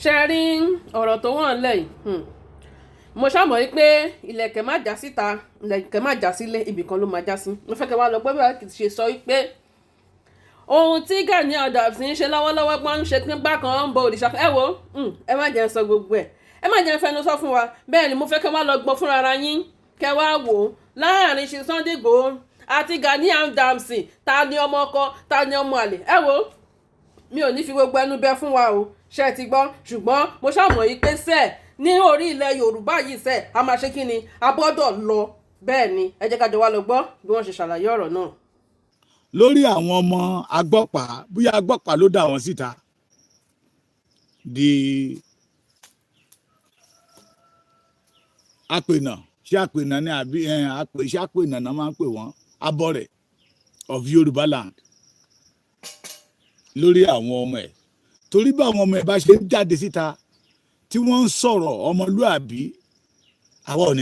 Sharing ọ̀rọ̀ tó wọ́n lẹ̀ mo ṣàmọ̀ yìí pé ilẹ̀kẹ̀ má já síta ilẹ̀kẹ̀ má já sílé ibìkan ló máa já sí. Mo fẹ́ kẹ́ wá lọ gbọ́ bí wàá ṣe sọ wípé ohun tí Gani Adams ń ṣe lọ́wọ́lọ́wọ́ pọ́n ń ṣe pín bákan ń bọ òrìṣà ẹ wo ẹ má jẹ́ ń sọ gbogbo ẹ̀ ẹ má jẹ́ ń fẹnu sọ fún wa bẹ́ẹ̀ ni mo fẹ́ kẹ́ wá lọ gbọ́ fúnra ara yín kẹ́ wá wò ó láàrin ṣe Sunday Igboho àti Gani Adams ta ni ọmọ ọkọ ta ni ọmọ àlè ẹ wo mi ò ní fi gbogbo ẹnu bẹ fún wa o ṣe ti gbọ́ ṣùgbọ́n mo ṣàmọ̀ yìí pé sẹ́ẹ̀ ní orí ilẹ̀ Yorùbá yìí sẹ́ẹ̀ a máa ṣe kí ni a gbọ́dọ̀ lọ bẹ́ẹ̀ ni ẹ jẹ́ ká jọ wá lọ gbọ́ bí wọ́n ṣe ṣàlàyé ọ̀rọ̀ náà. Lórí àwọn ọmọ agbọ́pàá bóyá agbọ́pàá ló dà wọ́n síta di apènà ṣé apènà ni àbí ṣé apènà náà máa ń pè wọ́n abọ́rẹ̀ of Yorùbá land lórí àwọn ọmọ ẹ̀ torí bá àwọn ọmọ ẹ̀ bá ṣe ń jáde síta tí wọ́n ń sọ̀rọ̀ ọmọlúàbí àwa ò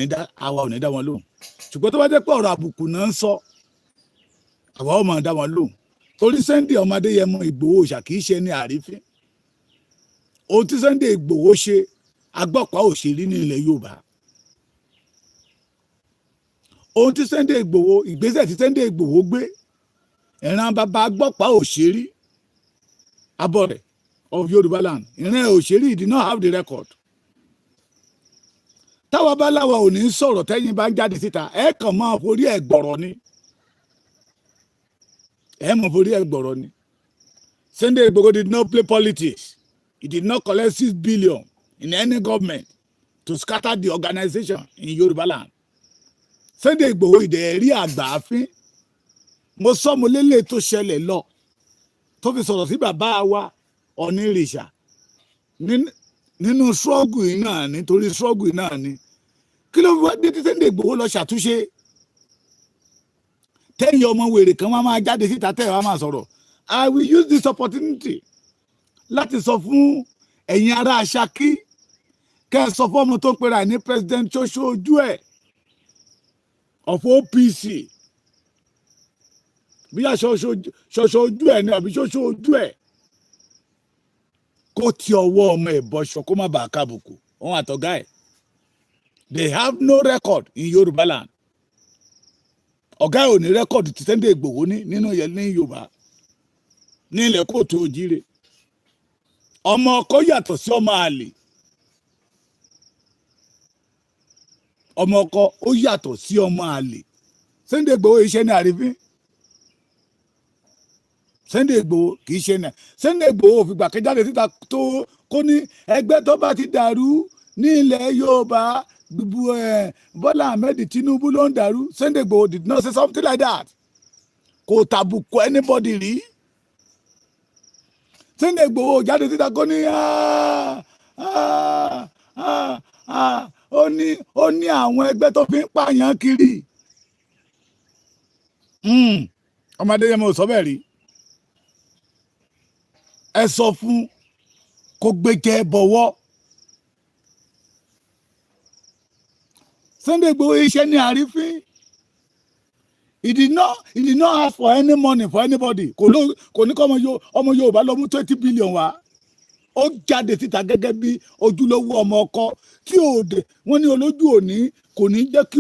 ní dá wọn lóhùn ṣùgbọ́n tó bá jẹ́ pé ọ̀rọ̀ àbùkù náà ń sọ àwa ò máa dá wọn lóhùn torí Sunday ọmọ Adéyẹmọ Ìgbòho ṣà kìí ṣe ní àrífín ohun tí Sunday Ìgbòho ṣe agbọ́pàá ò ṣe rí ní ilẹ̀ Yorùbá ohun tí Sunday Ìgbòho ìgbésẹ̀ tí Sunday Ìgbòho gbé ìran bàbá agbọ́pàá ò ṣe rí abọ́rẹ̀ of Yorùbá land ìran òṣèré did not have the record táwa bá láwa ò ní sọ̀rọ̀ tẹ́yìn bá ń jáde síta ẹ kàn máa forí ẹ̀ gbọ̀rọ̀ ni ẹ mọ̀ forí ẹ̀ gbọ̀rọ̀ ni Sunday Igboho did not play politics he did not collect 6 billion in any government to scatter the organization in Yorùbá land Sunday Igboho ìdẹ̀ẹ̀rí àgbàáfín mo sọ mo lélẹ̀ tó ṣẹlẹ̀ lọ tó fi sọ̀rọ̀ sí bàbá wa onírìṣà nínú struggle yìí náà nítorí struggle yìí náà ni kí ló wá dé tí Sunday Igboho lọ ṣàtúnṣe tẹ́yìn ọmọ wèrè kan wá máa jáde síta tẹ́yìn wá máa sọ̀rọ̀ I will use this opportunity láti sọ fún ẹ̀yin ará Ṣakí kẹ́ ẹ sọ fún ọmọ tó ń pera ní president ṣoṣo ojú ẹ̀ of OPC bí a ṣoṣo ojú ẹ̀ ní àbí ṣoṣo ojú ẹ̀ kó ti ọwọ́ ọmọ ẹ̀ bọ́ṣọ kó má bàa kábùkù òun àtọ̀gá ẹ̀ they have no record in Yorùbá land ọ̀gá ẹ̀ ò ní record tí Sunday Igboho ní nínú yẹn ní Yorùbá ní ilẹ̀ kóòtù òjìrè ọmọ ọkọ yàtọ̀ sí ọmọ àlè ọmọ ọkọ ó yàtọ̀ sí ọmọ àlè Sunday Igboho iṣẹ́ ní àrífín Sunday Igboho kì í ṣe náà Sunday Igboho fìgbà kẹjáde síta tó kó ní ẹgbẹ́ tó bá ti dàrú ní ilẹ̀ Yorùbá Bọ́lá Ahmed Tinubu ló ń dàrú Sunday Igboho did not say something like that kò tàbùkù anybody rí Sunday Igboho jáde síta kó ní ó ní àwọn ẹgbẹ́ tó fi ń pààyàn kiri ọmọdé yẹn mo sọ bẹ́ẹ̀ rí ẹ sọ fún kó gbẹjẹ bọ̀wọ̀ Sunday Igboho iṣẹ́ ní àrífín he did not ask for any money for anybody kò ní kọ́ ọmọ Yorùbá lọ mú 20 billion wá ó jáde síta gẹ́gẹ́ bí ojúlówó ọmọ ọkọ tí òde wọ́n ní olójú òní kò ní jẹ́ kí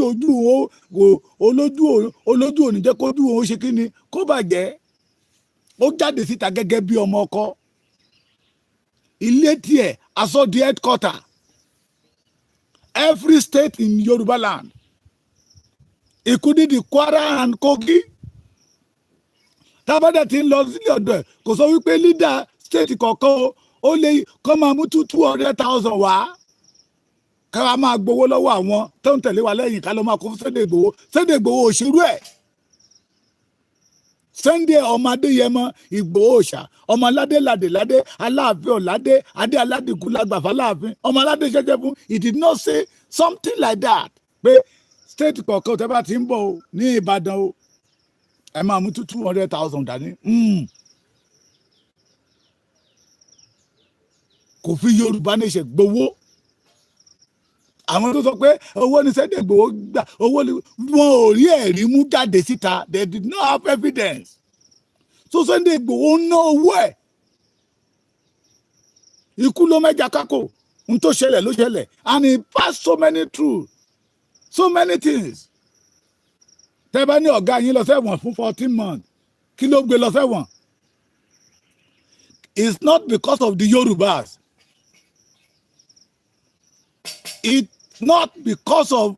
olójú òní jẹ́ kójú òun ṣe kí ni kó bàjẹ́ ó jáde síta gẹ́gẹ́ bí ọmọ ọkọ ilé tiẹ̀ aṣọ di headquarter every state in Yorùbá land including the Kwara and Kogi tábàdà tí ń lọ sílé ọ̀dọ̀ ẹ̀ kò sọ wípé leader state kọ̀ọ̀kan ó lè kọ́ máa mú 200,000 wá ká máa gbowó lọ́wọ́ àwọn tó ń tẹ̀lé wa lẹ́yìn ká ló máa kó fún Sunday Igboho Sunday Igboho òṣèlú ẹ̀ Sunday ọmọ Adéyẹmọ Ìgbòho ṣá ọmọ aládé ládé aláàfin ọ̀ládé adé aládìkún lágbàfà láàfin ọmọ aládé ṣẹjẹ fún he did not say something like that pé state kọ̀ọ̀kan tẹ́ bá ti ń bọ̀ ní Ìbàdàn o ẹ máa mú 200,000 dání kò fi Yorùbá nation gbowó àwọn tó sọ pé owó ní Sunday Igboho gbà owó wọn ò rí ẹ̀rí mú jáde síta they did not have evidence so Sunday Igboho ná owó ẹ̀ ikú ló mẹ́ja kákò n tó ṣẹlẹ̀ ló ṣẹlẹ̀ and he passed so many through so many things. Tẹ́ bá ní ọ̀gá yín lọ sẹ́wọ̀n fún 14 months kí ló gbé lọ sẹ́wọ̀n? It's not because of the Yorubas. It's not because of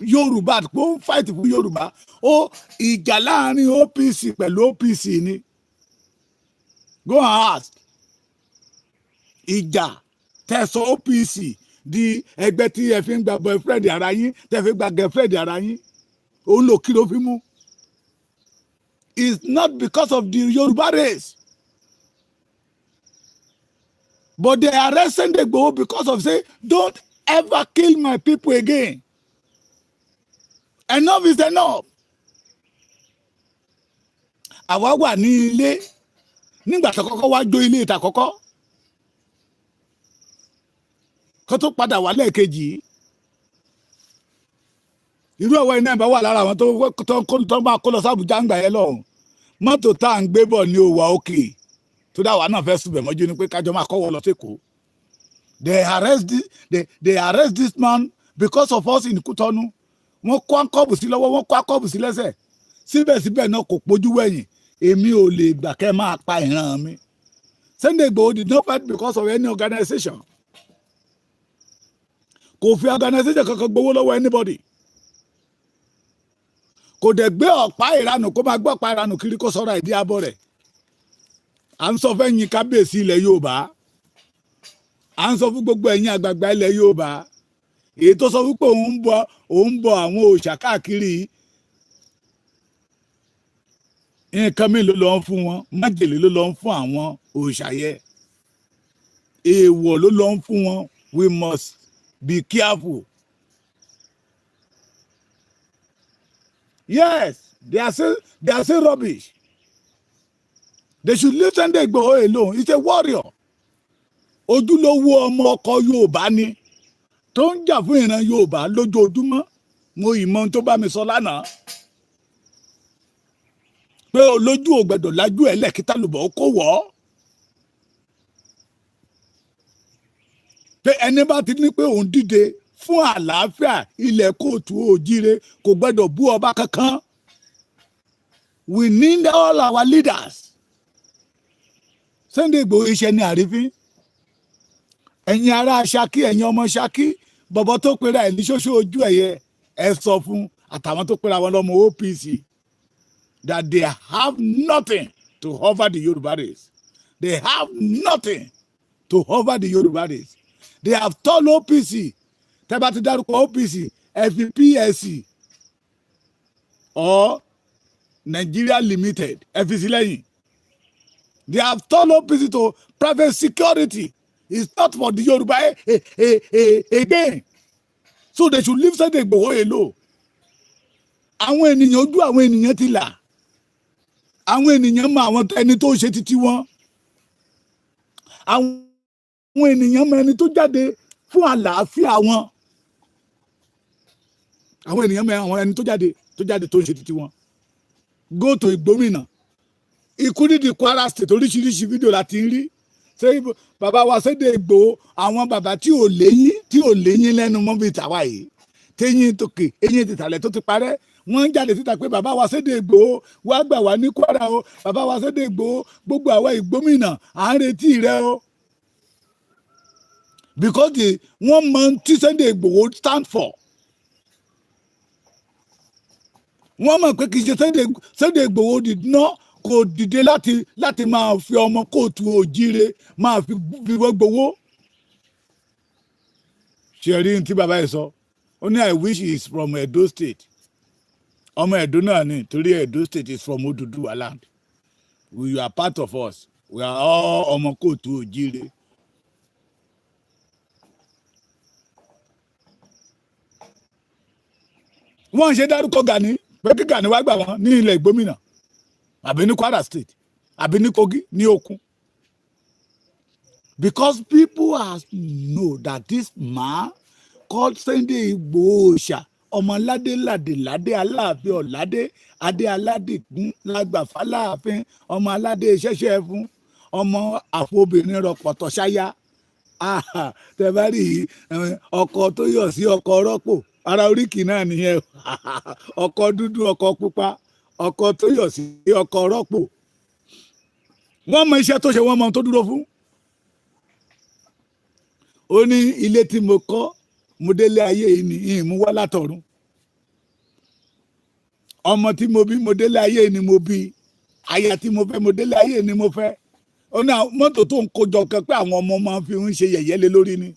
Yoruba kó ń fight fún Yorùbá. Ó ìjà láàrin OPC pẹ̀lú OPC ni. Go and ask. Ìjà tẹ̀sán OPC di ẹgbẹ́ tí ẹ fi ń gba boyfriend ara yín tẹ́ fi gba girlfriend ara yín. Òun lò kí ló fi mú. It's not because of the Yoruba race. But they arrest Sunday Igboho because of say, don't ever kill my people again. Enough is enough. Àwa wà ní ilé nígbà tó kọ́kọ́ wá jó ilé ìta kọ́kọ́. Kó tó padà wá lẹ́ẹ̀kejì. Irú ọ̀wọ́ iná ìbá wà lára àwọn tó máa kó lọ sí Àbújá ń gbà yẹn lọ́hùn. Mọ́tò tá à ń gbé bọ̀ ní òwà òkè. Tó dá wa náà fẹ́ súbẹ̀ mọ́jú ni pé kájọ máa kọ́wọ́ lọ sékòó. They arrest this man because of us in Kútọ́nù. Wọ́n kó akọ́bù sí lọ́wọ́, wọ́n kó akọ́bù sí lẹ́sẹ̀. Síbẹ̀síbẹ̀ náà kò pójú wẹ̀yìn. Èmi ò lè gbà kẹ́ máa pa ìran mi. Sunday Igboho did not fight because of any organization. Kò fi organization kankan gbowó lọ́wọ́ anybody. Kò dẹ̀ gbé ọ̀pá ìranù kó máa gbé ọ̀pá ìranù kiri kó sọ̀rọ̀ ìdí abọ́ rẹ̀. À ń sọ fẹ́yìn kábíyèsí ilẹ̀ Yorùbá. À ń sọ fún gbogbo ẹ̀yin àgbààgbà ilẹ̀ Yorùbá. Èyí tó sọ wípé òun ń bọ àwọn òòṣà káàkiri. Nǹkan mi ló lọ ń fún wọn, májèlé ló lọ ń fún àwọn òòṣà yẹ. Èèwọ̀ ló lọ ń fún wọn. We must be careful. Yes, they are still rubbish. They should leave Sunday Igboho alone. He's a warrior. Ojúlówó ọmọ ọkọ Yorùbá ni tó ń jà fún ìran Yorùbá lójoojúmọ́. Mo ìmọ̀ tó bá mi sọ lánàá. Pé olójú ò gbẹdọ̀ lájú ẹ̀ lẹ́kítà lùbọ̀ kó wọ́. Pé ẹni bá ti ní pé òun dìde fún àlàáfíà ilẹ̀ kóòtù òjíire kò gbẹdọ̀ bú ọba kankan. We need all our leaders. Sunday Igboho iṣẹ́ ní àrífín. Ẹ̀yin ará Ṣakí, ẹ̀yin ọmọ Ṣakí, bọ̀bọ̀ tó pera ẹ̀ ní ṣóṣó ojú ẹ̀yẹ ẹ sọ fún àtàwọn tó pera wọn lọ́mọ OPC that they have nothing to offer the Yoruba race. They have nothing to offer the Yoruba race. They have told OPC, tẹ́ bá ti dárúkọ OPC, ẹ fi PSC or Nigeria Limited, ẹ fi sí lẹ́yìn. They have told OPC to private security. It's not for the Yoruba again. So they should leave Sunday Igboho alone. Àwọn ènìyàn ojú àwọn ènìyàn ti là. Àwọn ènìyàn mọ àwọn ẹni tó ń ṣe títí wọn. Àwọn ènìyàn mọ ẹni tó jáde fún àlàáfíà wọn. Àwọn ènìyàn mọ àwọn ẹni tó jáde tó ń ṣe títí wọn. Go to Igbomina. Ikú nídìí Kwara State oríṣiríṣi fídíò láti rí. Ṣé bàbá wa Sunday Igboho àwọn bàbá tí ò léyìn lẹ́nu mọ́ bíi tàwa yìí. Téyín tókè, eyín tìtàlẹ̀ tó ti parẹ́. Wọ́n ń jáde síta pé bàbá wa Sunday Igboho wá gbà wá ní Kwara o. Bàbá wa Sunday Igboho gbogbo àwa Ìgbómìnà à ń retí rẹ o. Because wọ́n mọ tí Sunday Igboho stand for. Wọ́n mọ̀ pé kì í ṣe Sunday Igboho kò dìde láti máa fi ọmọ kóòtù òjíire máa fi gbowó. Ṣé rí ní tí bàbá yìí sọ? Ó ní I wish he is from Edo State. Ọmọ Edo náà ni torí Edo State is from Oduduwa land. We are part of us. We are all ọmọ kóòtù òjíire. Wọ́n ṣe dárúkọ Gani pé kí Gani wá gbà wọ́n ní ilẹ̀ Ìgbómìnà àbí ní Kwara State àbí ní Kogi ní Òkun. Because people know that this man called Sunday Igboho Òòṣà ọmọládé ládé aláàfin ọ̀ládé adé aládé kún lágbàfà láàfin ọmọ aládé ṣẹ̀ṣẹ̀ fún ọmọ àfọbìnrin rọpọ̀tọ̀ ṣáyá tẹ bá rí ọkọ tó yọ̀ sí ọkọ rọ́pò ara oríkì náà nìyẹn ọkọ dúdú ọkọ pupa ọkọ tó yọ̀ sí ọkọ rọ́pò wọ́n mọ iṣẹ́ tó ṣe wọ́n mọ tó dúró fún. Ó ní ilé tí mo kọ́ mo délé ayé yìí ni ìmú wá látọ̀run, ọmọ tí mo bí mo délé ayé ni mo bí, aya tí mo fẹ́ mo délé ayé ni mo fẹ́. Ó ní mọ́tò tó ń kójọ kan pé àwọn ọmọ máa fi ń ṣe yẹ̀yẹ́ lé lórí ni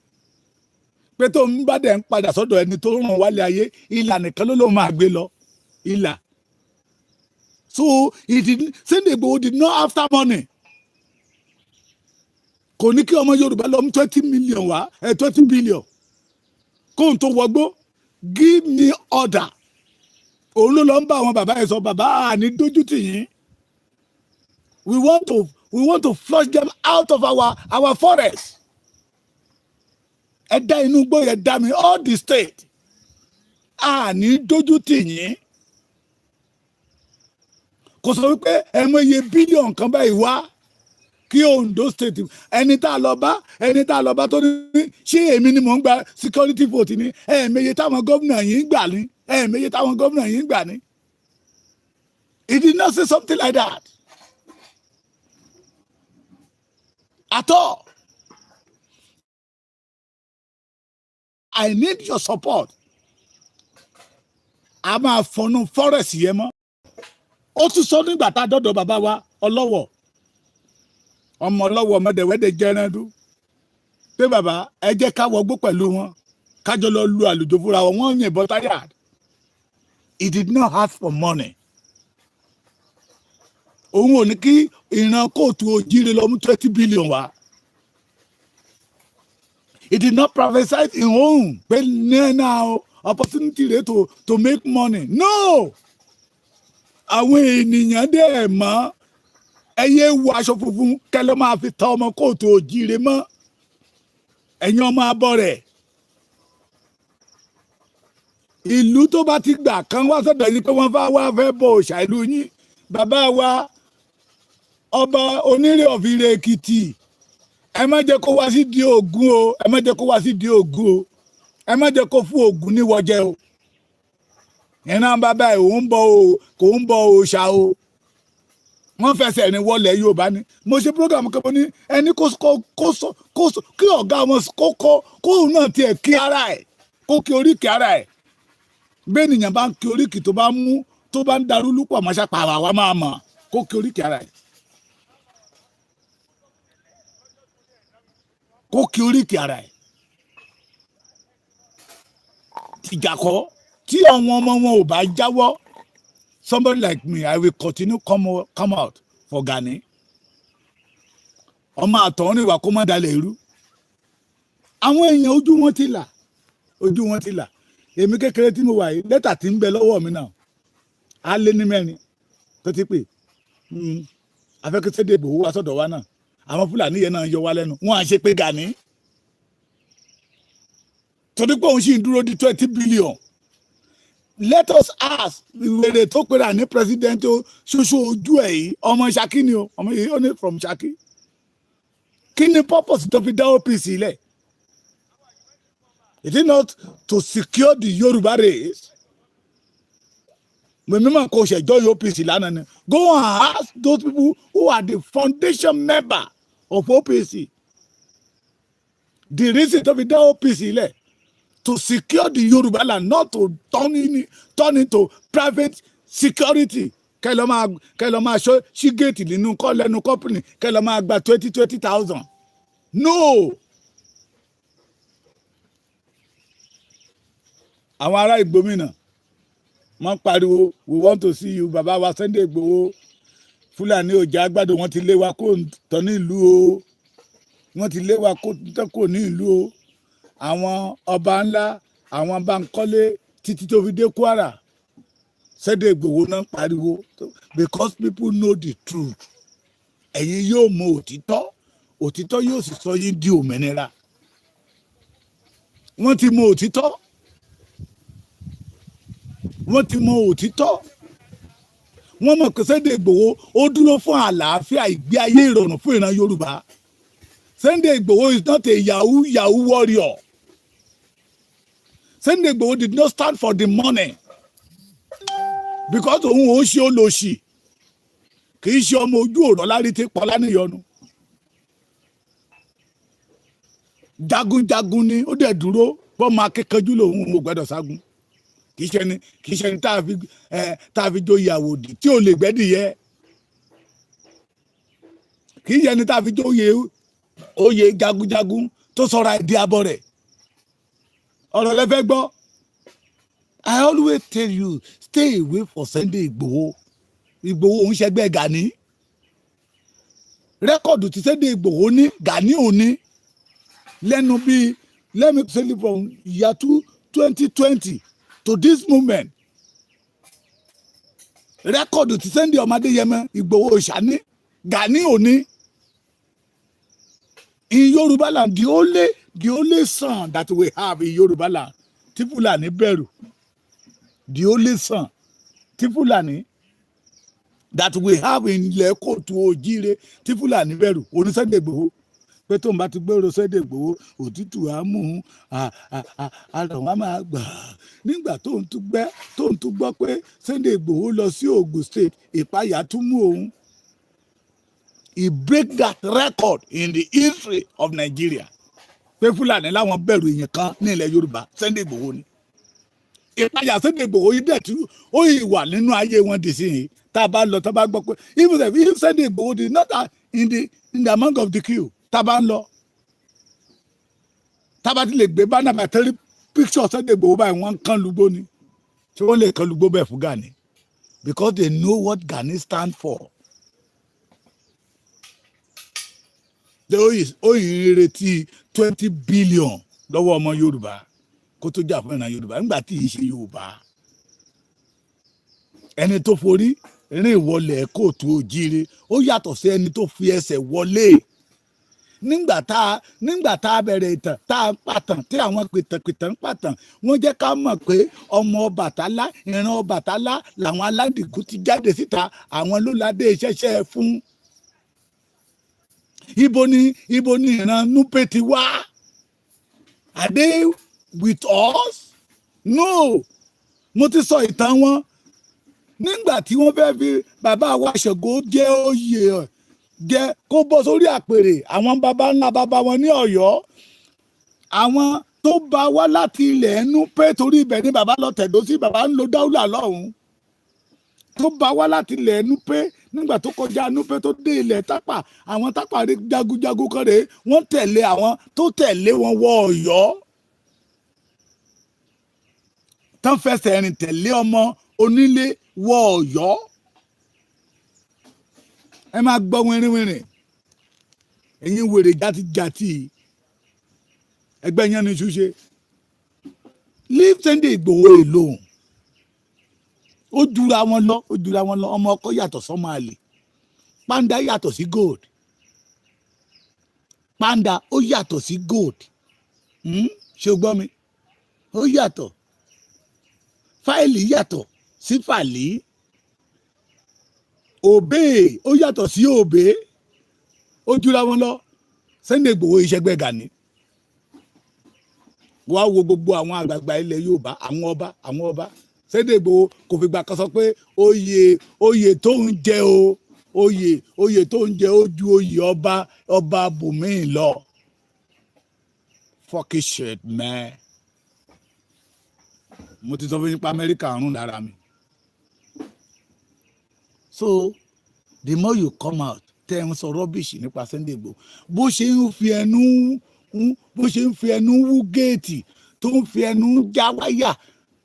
pé tó ń bá dẹ̀ ń padà sọ́dọ̀ ẹni tó ràn wálé ayé ìlà nìkan ló máa gbé lọ ìlà. So Sunday Igboho did not after money. Kò ní kí ọmọ Yorùbá lọ mú 20 million wá 20 billion kóhun tó wọgbó give me order. Òun ló lọ ń bá àwọn bàbá ẹ̀ sọ bàbá àní dójú tì yín. We want to flush them out of our forest. Ẹ dá inú gbó yẹn dá mi all the state. Àní dójú tì yín. Kò sọ wípé ẹ mọ iye bílíọ̀nù kan báyìí wá kí Ondo state ẹni tá a lọ bá tó ní ṣé èmi ni mò ń gba security vote ni ẹ̀ẹ̀mẹyẹ táwọn gómìnà yìí ń gbà ní ẹ̀ẹ̀mẹyẹ táwọn gómìnà yìí ń gbà ní. He did not say something like that at all. I need your support. A máa fọnú forest yẹn mọ́. Ó tún sọ nígbà tá a dọ́dọ̀ bàbá wa Ọlọ́wọ̀ ọmọ Ọlọ́wọ̀ mẹ́dẹ̀wẹ́dẹ̀ jẹ́rẹ́dú pé bàbá ẹ jẹ́ ká wọgbó pẹ̀lú wọn kájọ lọ lu àlùjọ fúnra wọn wọ́n yìnbọn táyà. He did not ask for money. Òun ò ní kí ìran kóòtù òjìrè lọ mú 20 billion wá. He did not prophesy in home pé now opportunity rẹ̀ to make money. No! Àwọn ènìyàn dẹ̀ mọ́ ẹyẹ wo aṣọ funfun kẹlẹ́ máa fi ta ọmọ kóòtù òjìrè mọ́ ẹ̀yin ọmọ abọ́ rẹ̀. Ìlú tó bá ti gbà kan wá sọ́dọ̀ yín pé wọ́n fẹ́ bọ òòṣà ìlú yín. Bàbá wa ọba onírè ọ̀fìrè Èkìtì ẹ má jẹ́ kó wá sí di Ògún o ẹ má jẹ́ kó wá sí di Ògún o ẹ má jẹ́ kó fún Ògún níwọ̀jẹ o ìran bàbá ẹ̀ kò ń bọ òòṣà o wọ́n fẹsẹ̀ ní wọlé Yorùbá ni mo ṣe program kan ní ẹni kí ọ̀gá wọn kó náà tiẹ̀ kí ara ẹ̀ kó kí oríkì ara ẹ̀ bẹ́ẹ̀ nìyẹn bá ń kí oríkì tó bá ń darú lúpọ̀ mọ́ṣá pàrọ̀ àwa máa mọ̀ kó kí oríkì ara ẹ̀ kó kí oríkì ara ẹ̀ tìjàkọ́ tí àwọn ọmọ wọn ò bá jáwọ́. Somebody like me, I will continue come out for Gani. Ọmọ àtọ̀hún ni ìwà kó má dalẹ̀ irú. Àwọn èèyàn ojú wọn ti là. Èmi kékeré tí mo wà yìí, lẹ́tà tí ń bẹ lọ́wọ́ mi náà. A lé ní mẹ́rin tó ti pè. Afẹ́kẹ́sẹ́ dé Ìgbòho wá sọ́dọ̀ wa náà. Àwọn Fúlàní yẹn náà yọ wá lẹ́nu. Wọ́n á ṣe pé Gani. Torí pé òun sì ń dúró di 20 billion. Let us ask wèrè tó pera ní president ṣoṣo ojú ẹ̀ yìí ọmọ Ṣakí ni o ọmọ yìí ó ní from Ṣakí. Kí ni purpose tó fi dá OPC lẹ̀? Is it not to secure the Yoruba race? Mímọ̀ kò ṣe join OPC lánàá ni. Go and ask those people who are the foundation member of OPC. The reason tó fi dá OPC lẹ̀ to secure the Yoruba land, not to turn into private security. Kẹ́lọ́ máa ṣí géètì lẹ́nu company kẹ́lọ́ máa gba 20,000. No. Àwọn ará Ìgbòmínà wọ́n pariwo we want to see you bàbá wa Sunday Igboho Fúlàní ọjà àgbàdo wọ́n ti lé wa kó tán ní ìlú o wọ́n ti lé wa kó tán kó ní ìlú o. Àwọn ọba ńlá àwọn Bankole títí tó fi dé Kwara Sunday Igboho náà pariwo because people know the truth. Ẹ̀yin yóò mọ òtítọ́ yóò sì sọ yín di òmìnira. Wọ́n ti mọ òtítọ́. Wọ́n mọ̀ pé Sunday Igboho ó dúró fún àlàáfíà ìgbé ayé ìrọ̀rùn fún ìran Yorùbá. Sunday Igboho is not a Yahoo warrior. Sunday Igboho did not stand for the money because òun ò ṣe olóṣì kì í ṣe ọmọ ojú ọ̀rọ̀ lárí tí pọ́lá níyọnu. Jagunjagun ni ó dẹ̀ dúró bọ́mọ akẹ́kọ̀ọ́jú lòun ò gbọ́dọ̀ ságun. Kì í ṣe ni tá a fi joyè àwòdì tí ò lè gbẹ́dìyẹ. Kì í ṣe ni tá a fi joyè oyè jagunjagun tó sọra ìdí abọ́ rẹ̀. Ọ̀rọ̀ lẹ fẹ́ gbọ́. I always tell you, stay away for Sunday Igboho. Igboho òun ṣẹgbẹ́ Gani. Rẹ́kọ̀dù tí Sunday Igboho ní Gani ò ní. Lẹ́nu bíi let me say it from year 2020 to this moment. Rẹ́kọ̀dù tí Sunday Ọmọdéyẹmọ Igboho ṣàní Gani ò ní. In Yoruba land, the only son that we have in Yoruba land, tí Fúlàní bẹ̀rù. The only son tí Fúlàní that we have in ilẹ̀ Kóòtù Òjíire tí Fúlàní bẹ̀rù oní Sunday Igboho. Pé tó ń bá ti gbèrò Sunday Igboho òtútù á mú àrùn á máa gbà. Nígbà tó ń tún gbọ́ pé Sunday Igboho lọ sí Ogun State ìpayà tún mú òun. He break that record in the history of Nigeria. Pé Fúlàní láwọn bẹ̀rù èèyàn kan ní ilẹ̀ Yorùbá Sunday Igboho ni. Ìpayà Sunday Igboho yìí dẹ̀ tí ó yìí wà nínú ayé wọn dì sí yìí. Tá a bá lọ tá a bá gbọ́ pé even if Sunday Igboho is not in the among of the queue. Tá a bá ń lọ. Tá a bá ti lè gbé bánà bàtẹ́rì picture Sunday Igboho báyìí wọ́n kán lugbó ni. Ṣé wọ́n lè kán lugbó bẹ́ẹ̀ fún Gani? Because they know what Gani stand for. Ó yìí retí 20 billion lọ́wọ́ ọmọ Yorùbá kó tó jà fún ìran Yorùbá nígbà tí ì ṣe Yorùbá. Ẹni tó forí rìn wọlé Kóòtù Òjíire ó yàtọ̀ sí ẹni tó fi ẹsẹ̀ wọlé. Nígbà tá a bẹ̀rẹ̀ ìtàn tá a pàtàn tí àwọn pìtàn pàtàn wọ́n jẹ́ ká mọ̀ pé ọmọ Ọbàtálá ìran Ọbàtálá làwọn aládìgún ti jáde síta àwọn ló ládé iṣẹ́ṣẹ́ fún. Ibo ni ìran Núpé ti wá? Are they with us? No. Mo ti sọ ìtàn wọn. Nígbà tí wọ́n fẹ́ fi bàbá wa Ṣàngó jẹ́ oyè jẹ́ kó bọ́ sórí àpèrè àwọn baba ńlá baba wọn ní Ọ̀yọ́. Àwọn tó bá wá láti ilẹ̀ Núpé torí ibẹ̀ ni bàbá lọ tẹ̀dó sí bàbá ń lo dáúlà lọ́hùn. Tó bá wá láti ilẹ̀ Núpé nígbà tó kọjá Núpé tó dé ilẹ̀ Tápà àwọn Tápà rí jagunjagun kan rèé wọ́n tẹ̀lé àwọn tó tẹ̀lé wọn wọ Ọ̀yọ́. Tán fẹsẹ̀ rìn tẹ̀lé ọmọ onílé wọ Ọ̀yọ́. Ẹ máa gbọ́ wìnrìnwìnrìn ẹ̀yin wèrè játijàti ẹgbẹ́ yẹn ní ṣúṣe. Leave Sunday Igboho alone. Ó jura wọn lọ ọmọ ọkọ yàtọ̀ sọ́mọ àlè. Panda yàtọ̀ sí gold. Panda ó yàtọ̀ sí gold. Ṣé o gbọ́ mi? Ó yàtọ̀. Fáìlì yàtọ̀ sí fàlì. Òbé ó yàtọ̀ sí òbé. Ó jura wọn lọ. Sunday Igboho ìṣẹ́gbẹ́ Gani. Wá wo gbogbo àwọn àgbààgbà ilẹ̀ Yorùbá àwọn ọba. Sunday Igboho kò fi gbà kan sọ pé oyè tó ń jẹ oyè tó ń jẹ ó ju oyè ọba bùnmí lọ. Fucking shit, man. Mo ti sọ fún yín pa Amẹ́ríkà rún lára mi. So the more you come out tẹ́ ń sọ rubbish nípa Sunday Igboho bó ṣe ń fi ẹnu wú géètì tó ń fi ẹnu já wáyà.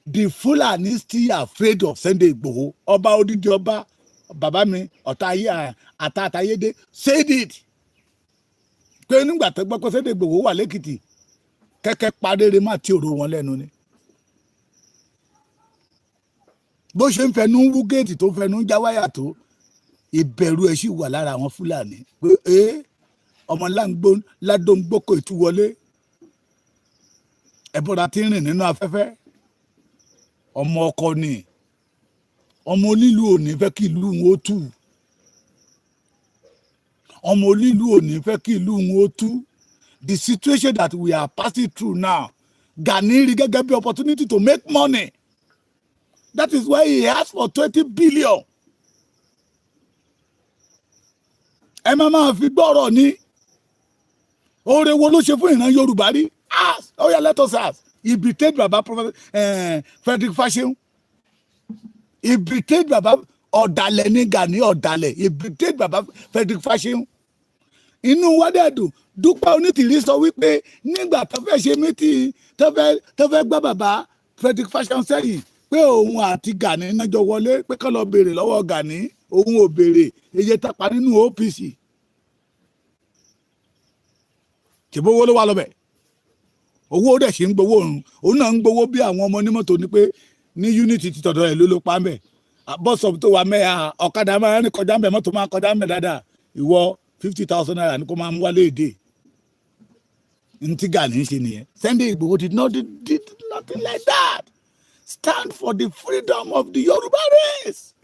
The Fulani still afraid of Sunday Igboho. Ọba odidi ọba bàbá mi Àtàtàyédé said it. Pé nígbà tó gbọ́ pé Sunday Igboho wà lẹ́kìtì kẹ́kẹ́ parére má ti ọ̀rọ̀ wọn lẹ́nu ni. Bó ṣe ń fẹnu wú géètì tó fẹnu já wáyà tó ìbẹ̀rù ẹ̀ sì wà lára àwọn Fúlàní pé ọmọ ládóńgbòkò ìtúwọlé ẹ̀bọ̀ra ti rìn nínú afẹ́fẹ́. Ọmọ ọkọ ni ọmọ onílù ò ní fẹ́ kí ìlú wọn ó tù. ọmọ onílù ò ní fẹ́ kí ìlú wọn ó tú. The situation that we are passing through now, Gani rí gẹ́gẹ́ bí opportunity to make money. That is why he asked for 20 billion. Ẹ máa fi gbọ́rọ̀ ní oore wo ló ṣe fún ìran Yorùbá rí? Ask. Oh yeah, let us ask. He betrayed Baba Prophet Frederick Fashion. He betrayed Baba ọ̀dàlẹ̀ ní Gani ọ̀dàlẹ̀. He betrayed Baba Frederick Fashion. Inú wa dẹ̀ dùn. Dúpẹ́ Onítìrí sọ wípé nígbà tó fẹ́ ṣe mítì tó fẹ́ gbá Baba Frederick Fashion sẹ́yìn pé òun àti Gani náà jọ wọlé pé kọ́ lọ béèrè lọ́wọ́ Gani òun ò béèrè iye tápa nínú OPC. Ṣèbówó ló wà lọ́bẹ̀. Owó dẹ̀ ṣe ń gbowó òun náà ń gbowó bí àwọn ọmọ onímọ́tò ní pé ní unity ti tọ̀dọ̀ ẹ̀ ló pa ń bẹ̀. Bọ́sọ̀pù tó wà mẹ́à ọ̀kadà máa ń kọjá ń bẹ̀ mọ́tò máa kọjá ń bẹ̀ dáadáa. Ìwọ 50,000 naira ni kò máa mú wálé èdè. Ntí Gani ń ṣe nìyẹn. Sunday Igboho did nothing like that. Stand for the freedom of the Yoruba race.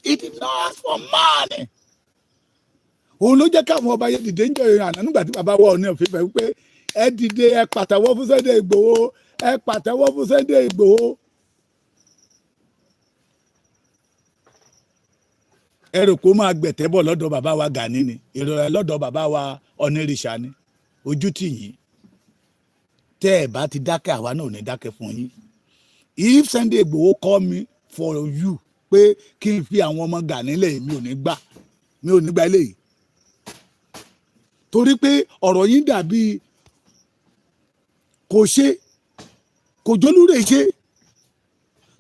He did not ask for money. Òun ló jẹ́ káwọn ọba yẹn dìde ń jọ ìrìn àná nígbà tí bàbá wọ̀ ní òfin fẹ́ wípé ẹ dìde ẹ pàtẹ́wọ́ fún Sunday Igboho ẹ pàtẹ́wọ́ fún Sunday Igboho. Ẹ rò pé ó máa gbẹ̀tẹ́ bọ̀ lọ́dọ̀ bàbá wa Gani ni ìrọ̀lẹ́ lọ́dọ̀ bàbá wa Onírìṣà ni ojú tì yín tẹ́ ẹ bá ti dákẹ́ àwa náà ò ní dákẹ́ fún yín. If Sunday Igboho call me for you pé kí n fi àwọn ọmọ Gani lẹ̀ mi ò ní gbà eléyìí torí pé ọ̀rọ̀ yín dàbí kò jólúrè ṣe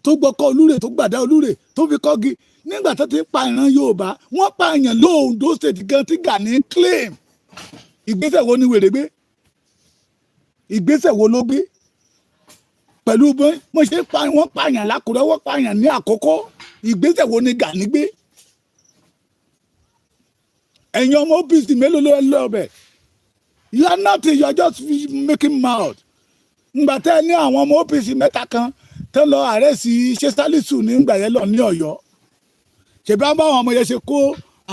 tó gbọ́kọ́ olúrè tó gbàdá olúrè tó fi kọ́gi nígbà tó ti pa ìran Yorùbá wọ́n pààyàn l'Ondo state gan tí Gani claim. Ìgbésẹ̀ wo ni wèrè gbé? Ìgbésẹ̀ wo ló gbé? Pẹ̀lú bí wọ́n ṣe wọ́n pààyàn l'Ákúrẹ́ wọ́n pààyàn ní Àkókó. Ìgbésẹ̀ wo ni Gani gbé? Ẹ̀yin ọmọ OPC mélòó ló lọ bẹ̀? You are nothing, you are just making mouth. Ngbà tẹ́ ní àwọn ọmọ OPC mẹ́ta kan tó lọ àrẹ́sì ṣe Sálísù nígbà yẹn lọ ní Ọ̀yọ́. Ṣèbí àwọn ọmọ yẹn ṣe kó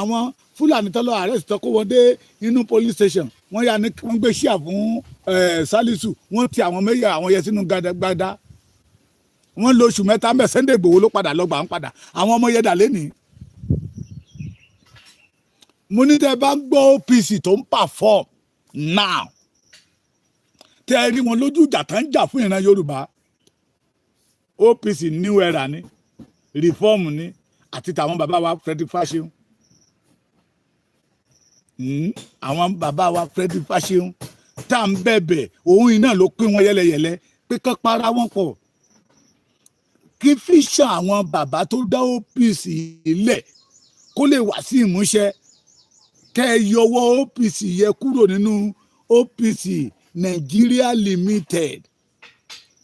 àwọn Fúlàní tó lọ àrẹ́sì tó kó wọn dé inú police station. Wọ́n gbé ṣíà fún Sálísù. Wọ́n ti àwọn mẹ́yà àwọn yẹn sínú gbádá. Wọ́n lo oṣù mẹ́ta ń bẹ̀. Sunday Igboho ló padà lọ gbà ń padà. Àwọn ọmọ yẹn dà lẹ́nìí. Mo ní tẹ́ bá gbọ́ OPC tó ń perform now. Tẹ́ ẹ rí wọn lójú ìjà tó ń jà fún ìran Yorùbá. OPC new era ni reform ni àti tàwọn bàbá wa Frederick Fashion. Àwọn bàbá wa Frederick Fashion tá à ń bẹ̀bẹ̀ òun iná ló pín wọn yẹlẹyẹlẹ pé kán para wọn pọ̀. Kí fíṣàn àwọn bàbá tó dá OPC lẹ̀ kó lè wá sí ìmúṣẹ. Kẹ́ ẹ yọwọ́ OPC yẹ kúrò nínú OPC Nigeria Limited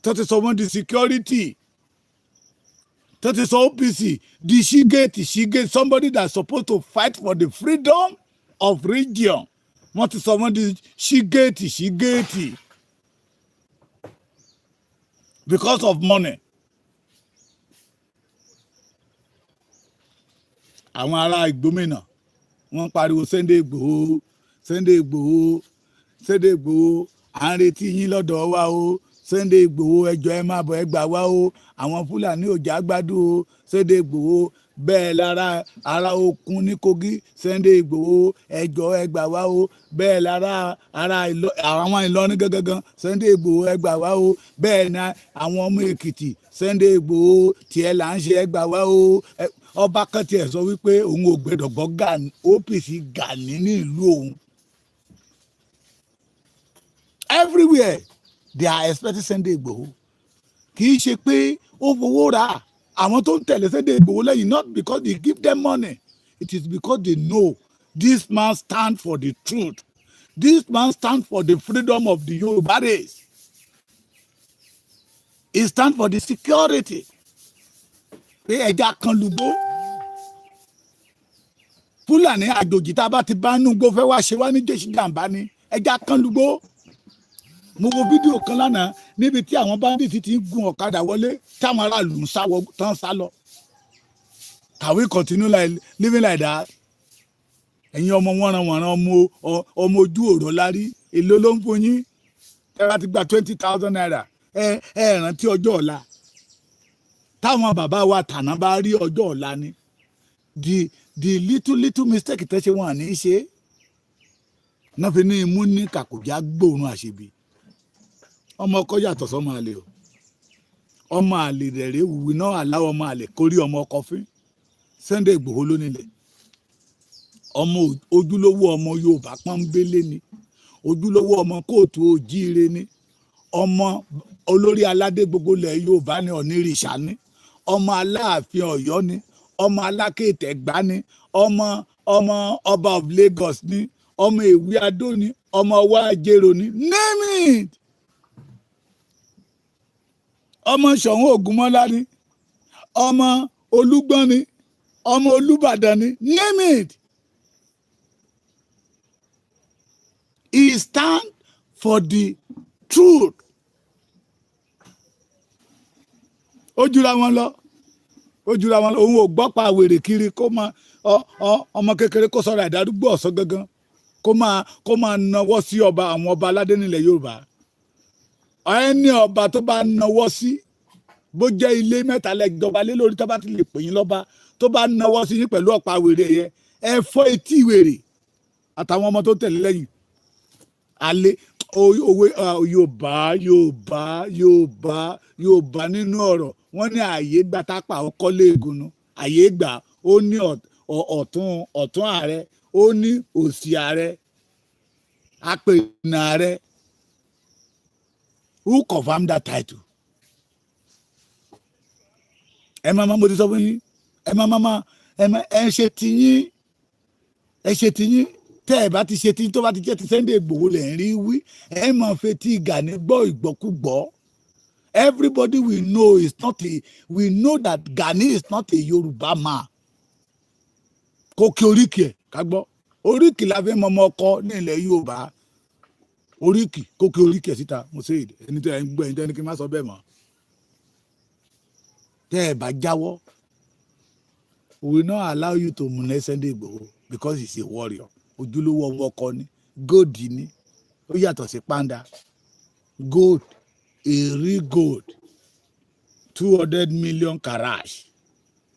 tó ti sọ wọ́n di security tó ti sọ OPC di shigate somebody that's supposed to fight for the freedom of region wọ́n ti sọ wọ́n di shigate because of money. Àwọn ará Ìgbómìnà wọ́n pariwo Sunday Igboho à ń retí yín lọ́dọ̀ wa o Sunday Igboho ẹjọ́ ẹ máa bọ̀ ẹ gbà wá o àwọn Fúlàní ò já gbádùn o Sunday Igboho bẹ́ẹ̀ lára ara okun ní Kogi Sunday Igboho ẹjọ́ ẹ gbà wá o bẹ́ẹ̀ lára àwọn Ìlọrin gangan Sunday Igboho ẹ gbà wá o bẹ́ẹ̀ ni àwọn ọmọ Èkìtì Sunday Igboho tiẹ̀ là ń ṣe ẹ gbà wá o. Ọba kan tiẹ̀ sọ wípé òun ò gbẹdọ̀ gbọ́ OPC Gani ní ìlú òun. Everywhere they are expecting Sunday Igboho. Kì í ṣe pé ó fowó ra àwọn tó ń tẹ̀lé Sunday Igboho lẹ́yìn not because they give them money. It is because they know this man stand for the truth. This man stand for the freedom of the Yoruba race. He stand for the security. Pé ẹja kan lùgbó Fúlàní àjòjì tá a bá ti bá nù gbó fẹ́ wá ṣe wá ní jèṣì jàǹbá ni ẹja kan lùgbó. Mo wo fídíò kan lánàá níbi tí àwọn bandits ti ń gun ọ̀kadà wọlé táwọn aráàlú ń tán sá lọ. Can we continue living like that? ẹ̀yin ọmọ wọ́nranwọ̀nran ọmọ ojú ọ̀rọ̀ lárí èlò ló ń fún yín ẹ bá ti gba 20,000 naira ẹ rántí ọjọ́ ọ̀la táwọn bàbá wa tàná bá rí ọjọ́ ọ̀la ni the little mistake tẹ́ ṣe wọn à ní í ṣe náà fi ní imú ní kàkùjá gbóòórùn àṣebí ọmọ ọkọ yàtọ̀ sọ́mọ àlè o ọmọ àlè rẹ̀ wùwí náà aláwọ̀ ọmọ àlè kórí ọmọ ọkọ fín Sunday Igboho ló nílẹ̀ ọmọ ojúlówó ọmọ Yorùbá pọ́nbélé ni ojúlówó ọmọ kóòtù òjíire ni ọmọ olórí aládé gbogbo ilẹ̀ Yorùbá ni onírìṣà ni ọmọ Aláàfin Ọ̀yọ́ ni ọmọ Alákétẹ̀gbá ni ọmọ ọba of Lagos ni ọmọ Èwe Adó ni ọmọ Wájérò ni name it ọmọ Ṣọ̀ún Ògúnmọ́lá ni ọmọ Olúgbọ́n ni ọmọ Olúbàdàn ni name it. He stand for the truth. Ó jura wọn lọ òun ò gbọ́ pa wèrè kiri kó máa ọmọ kékeré kó sọ̀rọ̀ àdárúgbò ọ̀sán gangan kó máa nawọ́ sí àwọn ọba aládé nílẹ̀ Yorùbá ẹni ọba tó bá nawọ́ sí bó jẹ́ ilé mẹ́ta lẹ́gbẹ̀dọ́ba lé lórí tó bá ti lè pè yín lọ́ba tó bá nawọ́ sí yín pẹ̀lú ọ̀pá wèrè yẹn ẹ fọ́ etí wèrè àtàwọn ọmọ tó tẹ̀lé lẹ́yìn alẹ́ òwe Yorùbá nínú ọ̀rọ̀ wọ́n ní ààyè gbà tápà ọkọ léegun ààyè gbà ó ní ọ̀tún ààrẹ ó ní òsì ààrẹ apènà ààrẹ who confirm that title ẹ máa mo ti sọ fún yín ẹ ṣe tiyín tẹ́ ẹ bá ti ṣe tiyín tó bá ti jẹ́ ti Sunday Igboho lẹ̀ ń rí wí ẹ máa fẹ́ tí Gani gbọ́ ìgbọ́kúgbọ́. Everybody we know that Gani is not a Yoruba man. Kò kí oríkì ẹ̀ ká gbọ́. Oríkì la fẹ́ mọmọ ọkọ ní ilẹ̀ Yorùbá. Oríkì kò kí oríkì ẹ̀ síta. Mo ṣe ẹni tó ẹ̀ ń gbọ́ ẹni tó ẹni kí n má sọ bẹ́ẹ̀ mọ́. Tẹ́ ẹ bá jáwọ́, we will not allow you to molest Sunday Igboho because he's a warrior. Ojúlówó ọmọ ọkọ ni, gold ni, ó yàtọ̀ sí panda. Gold. A real gold 200 million carat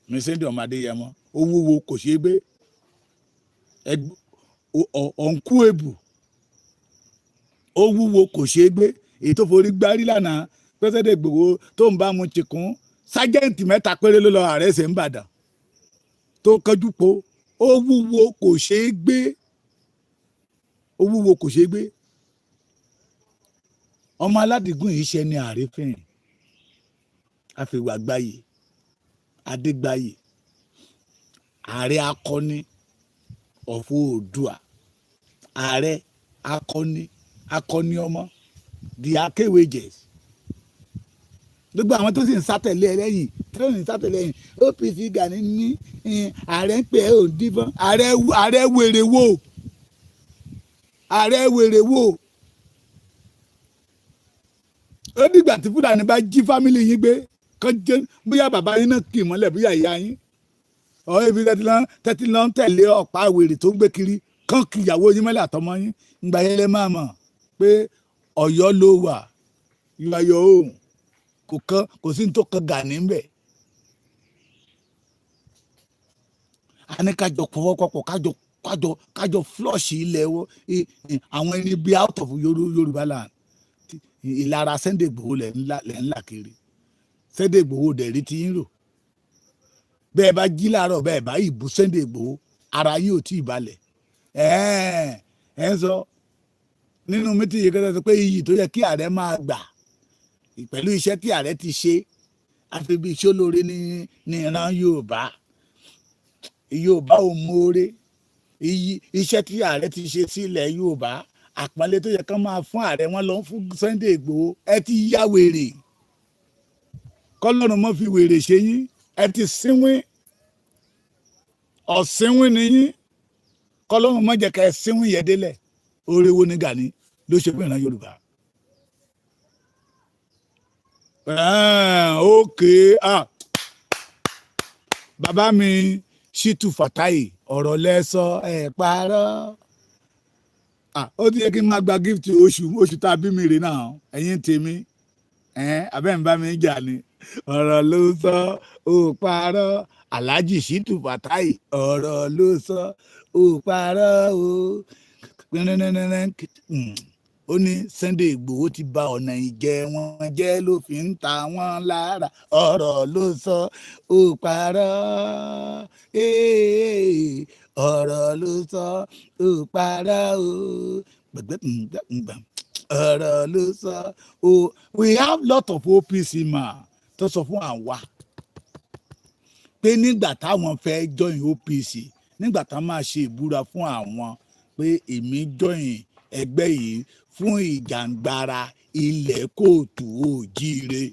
ní Sunday ọmọ Adéyẹmọ ó wúwo kò ṣeé gbé ọ̀nkú èbù ó wúwo kò ṣeé gbé èyí tó forí gbárí lánàá Sunday Igboho tó ń bá mu chikun sájẹ́ǹtì 3 péré ló lọ ààrẹ ṣe ń bàdàn tó kọjú po ó wúwo kò ṣeé gbé ọmọ aládìgún yìí ṣe ni àrífín àfìwàgbáyé adégbáyé ààrẹ akọni ọ̀fọ̀ Oòduà ààrẹ akọni ọmọ the akéwèjẹs gbogbo àwọn tó sì ń sátẹ̀lé ẹlẹ́yìn OPC Gani ní ààrẹ ń pè é ò díbọn ààrẹ wèrè wò ó dìgbà tí Fúlàní bá jí fámìlì yín gbé kán jẹ́ bóyá bàbá yín náà kì í mọ́lẹ̀ bóyá ìyá yín ọ̀hún ibi tẹ́tí lọ́n tẹ̀lé ọ̀pá wèrè tó ń gbé kiri kán kí ìyàwó yín mọ́lẹ̀ àtọmọ yín ńgbà yẹn lẹ́ máa mọ̀ pé Ọ̀yọ́ ló wà ìwàyọ̀ òun kò sí ní tó kan Gani ń bẹ̀. a ní kájọ pọ̀wọ́pọ̀ kájọ flush ilẹ̀ àwọn ẹni bí out of Yorùbá land. Ìlara Sunday Igboho lẹ̀ ńlá kiri Sunday Igboho dẹ̀ rí ti ń rò bẹ́ẹ̀ bá jí láàárọ̀ bẹ́ẹ̀ bá ìbú Sunday Igboho ara yìí ò tí ì balẹ̀ ẹ̀ ń sọ nínú mítìyì kẹta sọ pé iyì tó yẹ kí ààrẹ máa gbà pẹ̀lú iṣẹ́ tí ààrẹ ti ṣe àfi bí iṣẹ́ olóore ní ìran Yorùbá ò mọ̀ọ́rẹ́ iṣẹ́ tí ààrẹ ti ṣe sílẹ̀ Yorùbá àpọ́nlé tó yẹ kán máa fún ààrẹ wọn lọ fún Sunday Igboho ẹ ti yá wèrè kọ́lọ́run mọ́ fi wèrè ṣe yín ẹ ti sínwín ọ̀sínwín ni yín kọ́lọ́run mọ́ jẹ́ ká ẹ sínwín yẹn délẹ̀ oore wo ni Gani ló ṣe fún ìran Yorùbá. Bàbá mi Shitu Fatai ọ̀rọ̀ lẹ́sọ ẹ̀ parọ́. Ó ti yẹ kí n máa gba gift oṣù tá a bí mi rè náà ẹ̀yin tèmi abẹ́ ń bá mi jà ni. Ọ̀rọ̀ ló sọ ó parọ́. Alhaji Shitu Fatai ọ̀rọ̀ ló sọ ó parọ́ o. Ó ní Sunday Igboho ti bà ọ̀nà ìjẹ wọn jẹ́ ló fi ń ta wọ́n lára. Ọ̀rọ̀ ló sọ ó parọ́. Ọ̀rọ̀ ló sọ ó parọ́ o. Ọ̀rọ̀ ló sọ ó. We have lot of OPC man tó sọ fún àwa pé nígbà táwọn fẹ́ join OPC, nígbà táwọn máa ṣe ìbúra fún àwọn pé èmi join ẹgbẹ́ yìí fún ìjàngbara ilẹ̀ kóòtù òjíire,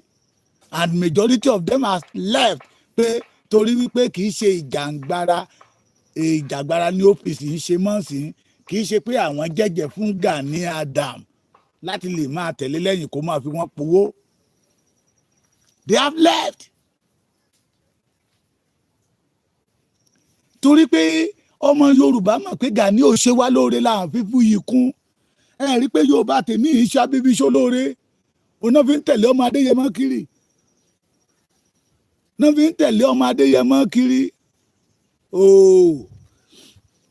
and majority of them has left pé torí wípé kì í ṣe ìjàngbara ní OPC ń ṣe mọ́ sí, kì í ṣe pé àwọn jẹ́jẹ́ fún Gani Adam láti lè máa tẹ̀lé lẹ́yìn kó máa fi wọ́n powó. They have left. Torí pé ọmọ Yorùbá mọ̀ pé Gani ò ṣe wá lóore láwọn fífú yìí kún. Ẹ rí pé Yorùbá tèmi iṣẹ́ abíbí ṣó lóore. Òun náà fi ń tẹ̀lé ọmọ Adéyẹmọ kiri.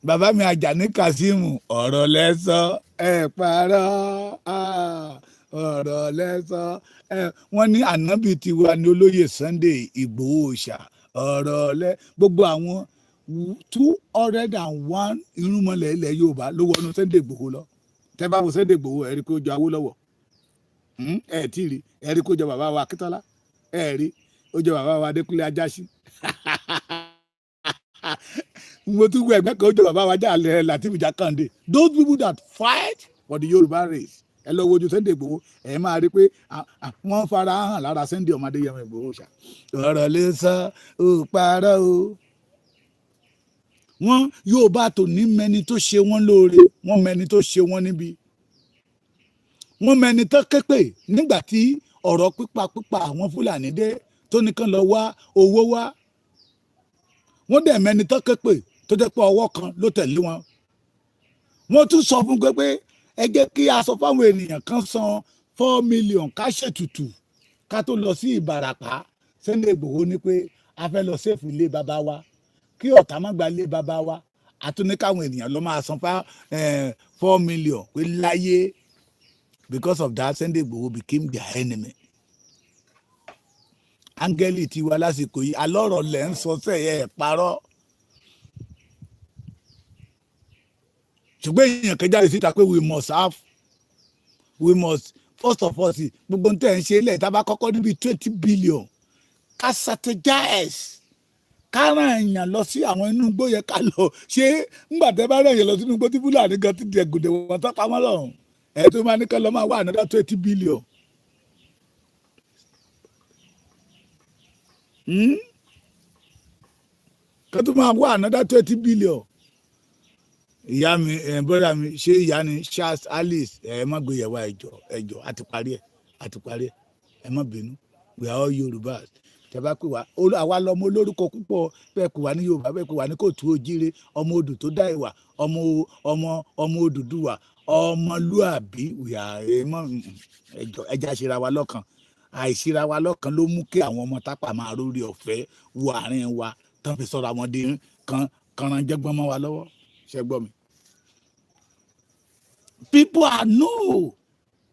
Bàbá mi Àjàní Kazeem ọ̀rọ̀ lẹ́sọ ẹ̀ parọ́. Ọ̀rọ̀ lẹ́sọ wọ́n ní ànábì tiwa ní olóyè Sunday Igboho ṣá. Ọ̀rọ̀ gbogbo àwọn 201 irúnmọlẹ̀ ilẹ̀ Yorùbá ló wọnú Sunday Igboho lọ. Tẹ́ bá wo Sunday Igboho ẹ rí kó jọ Awólọ́wọ̀, ẹ tí rí, ẹ rí kó jọ bàbá wa Akíntọ́lá, ẹ rí ó jọ bàbá wa Adékúnlé Ajáṣí. Mo tún wọ ẹgbẹ́ kan ó jọ bàbá wa Lateef Jákàndé. Those people that fight for the Yorùbá race, ẹ lọ wojú Sunday Igboho ẹ máa rí pé wọ́n fara hàn lára Sunday ọmọ Adéyẹmọ Igboho ṣá. Ọ̀rọ̀ lè sọ ó parọ́ o. Wọ́n Yorùbá tó ní mẹ́ni tó ṣe wọ́n lóore, wọ́n mẹ́ni tó ṣe wọ́n níbi, wọ́n mẹ́ni tó képe nígbà tí ọ̀rọ̀ pípa àwọn Fúlàní dé tó nìkan lọ wá owó wá. Wọ́n dẹ̀ mẹ́ni tó képe tó jẹ́ pé ọwọ́ kan ló tẹ̀lé wọn. Wọ́n tún sọ fún pé ẹ jẹ́ kí a sọ fáwọn ènìyàn kan san 4 million ká ṣètùtù ká tó lọ sí Ìbàràpá. Sunday Igboho ní pé a fẹ́ lọ sẹ́fù ilé bàbá wa kí ọ̀tá má gba ilé bàbá wa. Àtúní káwọn ènìyàn lọ máa san 4 million pé láyé. Because of that, Sunday Igboho became their enemy. Áńgẹ́lì tiwa lásìkò yìí alọ́rọ̀ lẹ́ ń sọ sẹ́yẹ ẹ̀ parọ́. Ṣùgbọ́n èèyàn kẹjá lè síta pé we must first of all gbogbo tẹ̀ ń ṣe ilẹ̀ tá a bá kọ́kọ́ níbi 20 billion ká strategize ká ràn èèyàn lọ sí àwọn inú igbó yẹn ká lọ ṣé ńgbà tẹ́ bá ràn èèyàn lọ sínú igbó tí Fúlàní gan ti dẹ̀ gòdè wọn tán pamọ́ lọ́rùn ẹ̀ tó máa ní ká lọ máa wá another 20 billion. Ká tó máa wá another 20 billion. Ìyá mi bọ́dà mi ṣé ìyá ni Charles Alice má gbé yẹ̀wò ẹjọ́ àti parí ẹ̀ ẹ má bínú, we are all Yorùbá. Tẹ́ bá pè wá àwa lọmọ olórúkọ púpọ̀, bẹ́ẹ̀ pè wá ní Yorùbá, bẹ́ẹ̀ pè wá ní kóòtù òjíire, ọmọ odù tó dá ìwà, ọmọ Odùduwà, ọmọlúàbí. ẹja ṣera wa lọ́kàn, àìṣera wa lọ́kàn ló mú kí àwọn ọmọ tápà máa rórí ọ̀fẹ́ wo àárín wa tán fi sọ̀rọ̀ àwọn di kànránjẹ́gbọ́n mọ́ wa lọ́wọ́. Ṣé gbọ́ mi? People are know.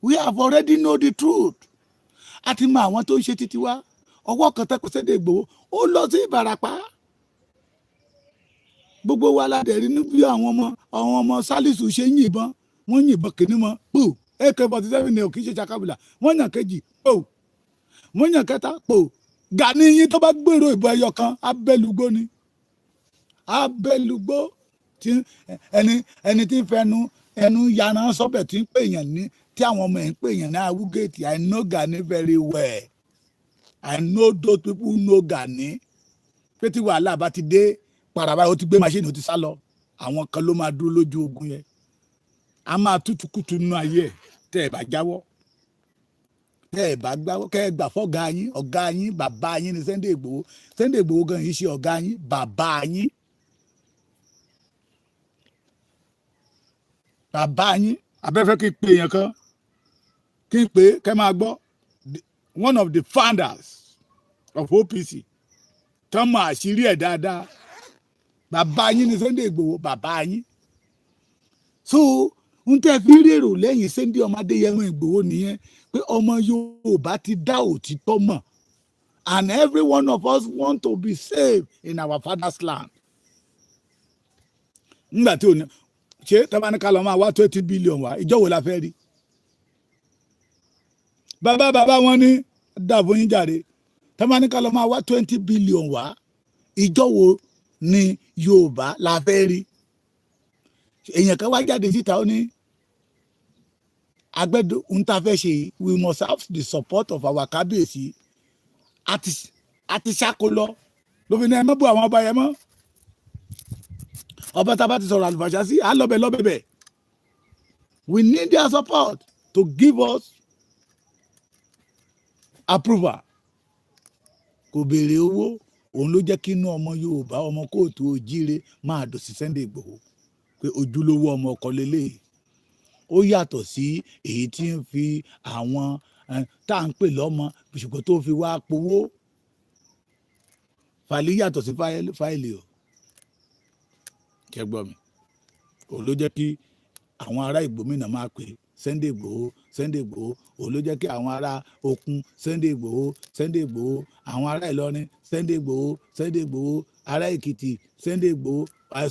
We have already know the truth. A ti mọ àwọn tó ń ṣe títí wá. Ọwọ́ kan tẹ́kọ̀ Sunday Igboho ó lọ sí Ìbàràpá. Gbogbo wa la dẹ̀ rí níbi àwọn ọmọ Salisu ṣe ń yìnbọn. Wọ́n yìnbọn kìíní mọ́ pò AK-47 ni ò kì í ṣe Chakabula. Wọ́n yàn kejì pò. Wọ́n yàn kẹta pò. Gani yín tó bá gbèrò ìbọn ẹyọ kan abẹ́lugbó ni. Abẹ́lugbó tí ẹni tí ń fẹnu yàrá sọ́bẹ̀ tí ń pèèyàn ní tí àwọn ọmọ ẹ̀ ń pèèyàn ní Awúgẹ́tì. I know Gani very well. I know those people who know Gani. Pé tí wàhálà bá ti dé paraba ó ti gbé machine ó ti sá lọ. Àwọn kan ló máa dúró lójú ogun yẹn. A máa tútùkùtù nínú ayé ẹ̀ tẹ́ ẹ̀ bá jáwọ́. Tẹ́ ẹ̀ bá gbáwọ́ kẹ́ ẹ gbà fọ́gá yín, ọ̀gá yín, bàbá yín ni Sunday Igboho. Sunday Igboho gan yìí ṣe ọ̀gá yín, bàbá yín. bàbá yín abẹ́fẹ́ kí n pè èèyàn kan kí n pè kẹ́ máa gbọ́ one of the founders of OPC tán mọ àṣírí ẹ̀ dáadáa bàbá yín ni Sunday Igboho bàbá yín so ń tẹ́ fi rèrò lẹ́yìn Sunday ọmọ Adéyẹmọ Igboho nìyẹn pé ọmọ Yorùbá ti dá òtítọ́ mọ̀ and every one of us want to be saved in our father's land. Nígbà tí ò ní ṣé tábánikà lọ máa wá 20 billion wá ìjọ wo la fẹ́ rí bàbá wọn ní dàbò yín jàre tábánikà lọ máa wá 20 billion wá ìjọ wo ni Yorùbá la fẹ́ rí èèyàn kan wá jáde síta ó ní agbẹ́dọ̀ ń ta fẹ́ ṣe we must have the support of our kábíyèsí àti ṣàkólọ lófin náà ẹ má bú àwọn ọba yẹn mọ́ ọba tá a bá ti sọ̀rọ̀ àlùfàṣà sí lọ́bẹ̀ we need their support to give us approval kò béèrè owó òun ló jẹ́ kí inú ọmọ Yorùbá ọmọ kóòtù òjíire máa dùn sí Sunday Igboho pé ojúlówó ọmọ ọkọ lélẹ̀ ó yàtọ̀ sí èyí tí ń fi àwọn tá à ń pè lọ́mọ ṣùgbọ́n tó fi wá powó fàlí yàtọ̀ sí fáìlì o kẹgbọ́n mi òun ló jẹ́ kí àwọn ará Ìgbòmínà máa pè Sunday Igboho òun ló jẹ́ kí àwọn ará Òkun Sunday Igboho àwọn ará Ìlọrin Sunday Igboho ará Èkìtì Sunday Igboho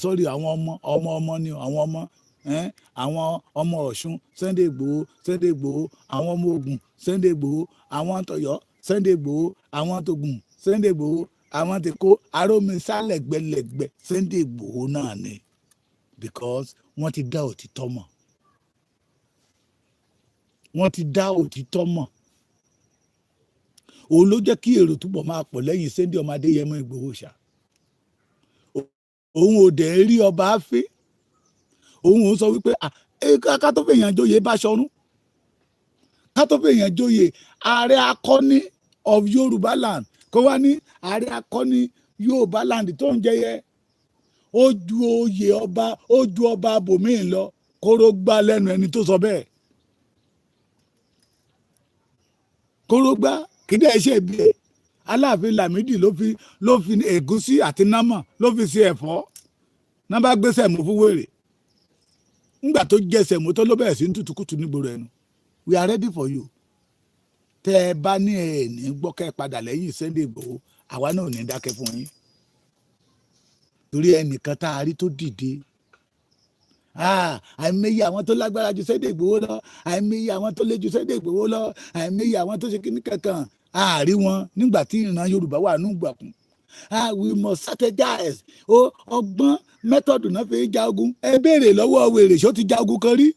sorry àwọn ọmọ ni àwọn ọmọ Ọ̀ṣun Sunday Igboho àwọn ọmọ Ògùn Sunday Igboho àwọn tọ̀yọ́ Sunday Igboho àwọn tògùn Sunday Igboho àwọn tèkó arómisálẹ̀gbẹ̀lẹ̀gbẹ̀ Sunday Igboho náà ni because wọ́n ti dá òtítọ́ mọ̀ òun ló jẹ́ kí èrò túbọ̀ máa pọ̀ lẹ́yìn Sunday ọmọ Adéyẹmọ Igboho ṣá òun ò dẹ̀ rí ọba áfẹ́ òun ò sọ wípé ká tó fèèyàn joyè Báṣọ̀run ká tó fèèyàn joyè ààrẹ akọni of Yoruba land kó wá ní ààrẹ akọni Yorùbá land tó ń jẹyẹ ó ju oyè ọba ó ju ọba abòmíì lọ kóró gbá lẹ́nu ẹni tó sọ bẹ́ẹ̀ kóró gbá kí dẹ́ ṣe bí ẹ̀ Aláàfin Lámídì ló fi ẹ̀gúsí àti námà ló fi ṣe ẹ̀fọ́ náà bá gbé sẹ̀mú fún wèrè ńgbà tó jẹ sẹ̀mú tó ló bẹ̀rẹ̀ sí ní tutukutu nígboro ẹnu we are ready for you tẹ́ ẹ bá ní ẹ̀ ní gbọ́kẹ́ padà lẹ́yìn Sunday Igboho àwa náà ò ní dákẹ́ fún yín torí ẹnìkan tá a rí tó dìde àìmọye àwọn tó lágbára ju Sunday Igboho lọ àìmọye àwọn tó lé ju Sunday Igboho lọ àìmọye àwọn tó ṣe kíní kankan àárí wọn nígbà tí ìran Yorùbá wà ní ìgbàkùn we must strategize ọgbọ́n mẹ́tọ̀dù náà fi ja ogun ẹ béèrè lọ́wọ́ wèrè ṣó ti ja ogun kan rí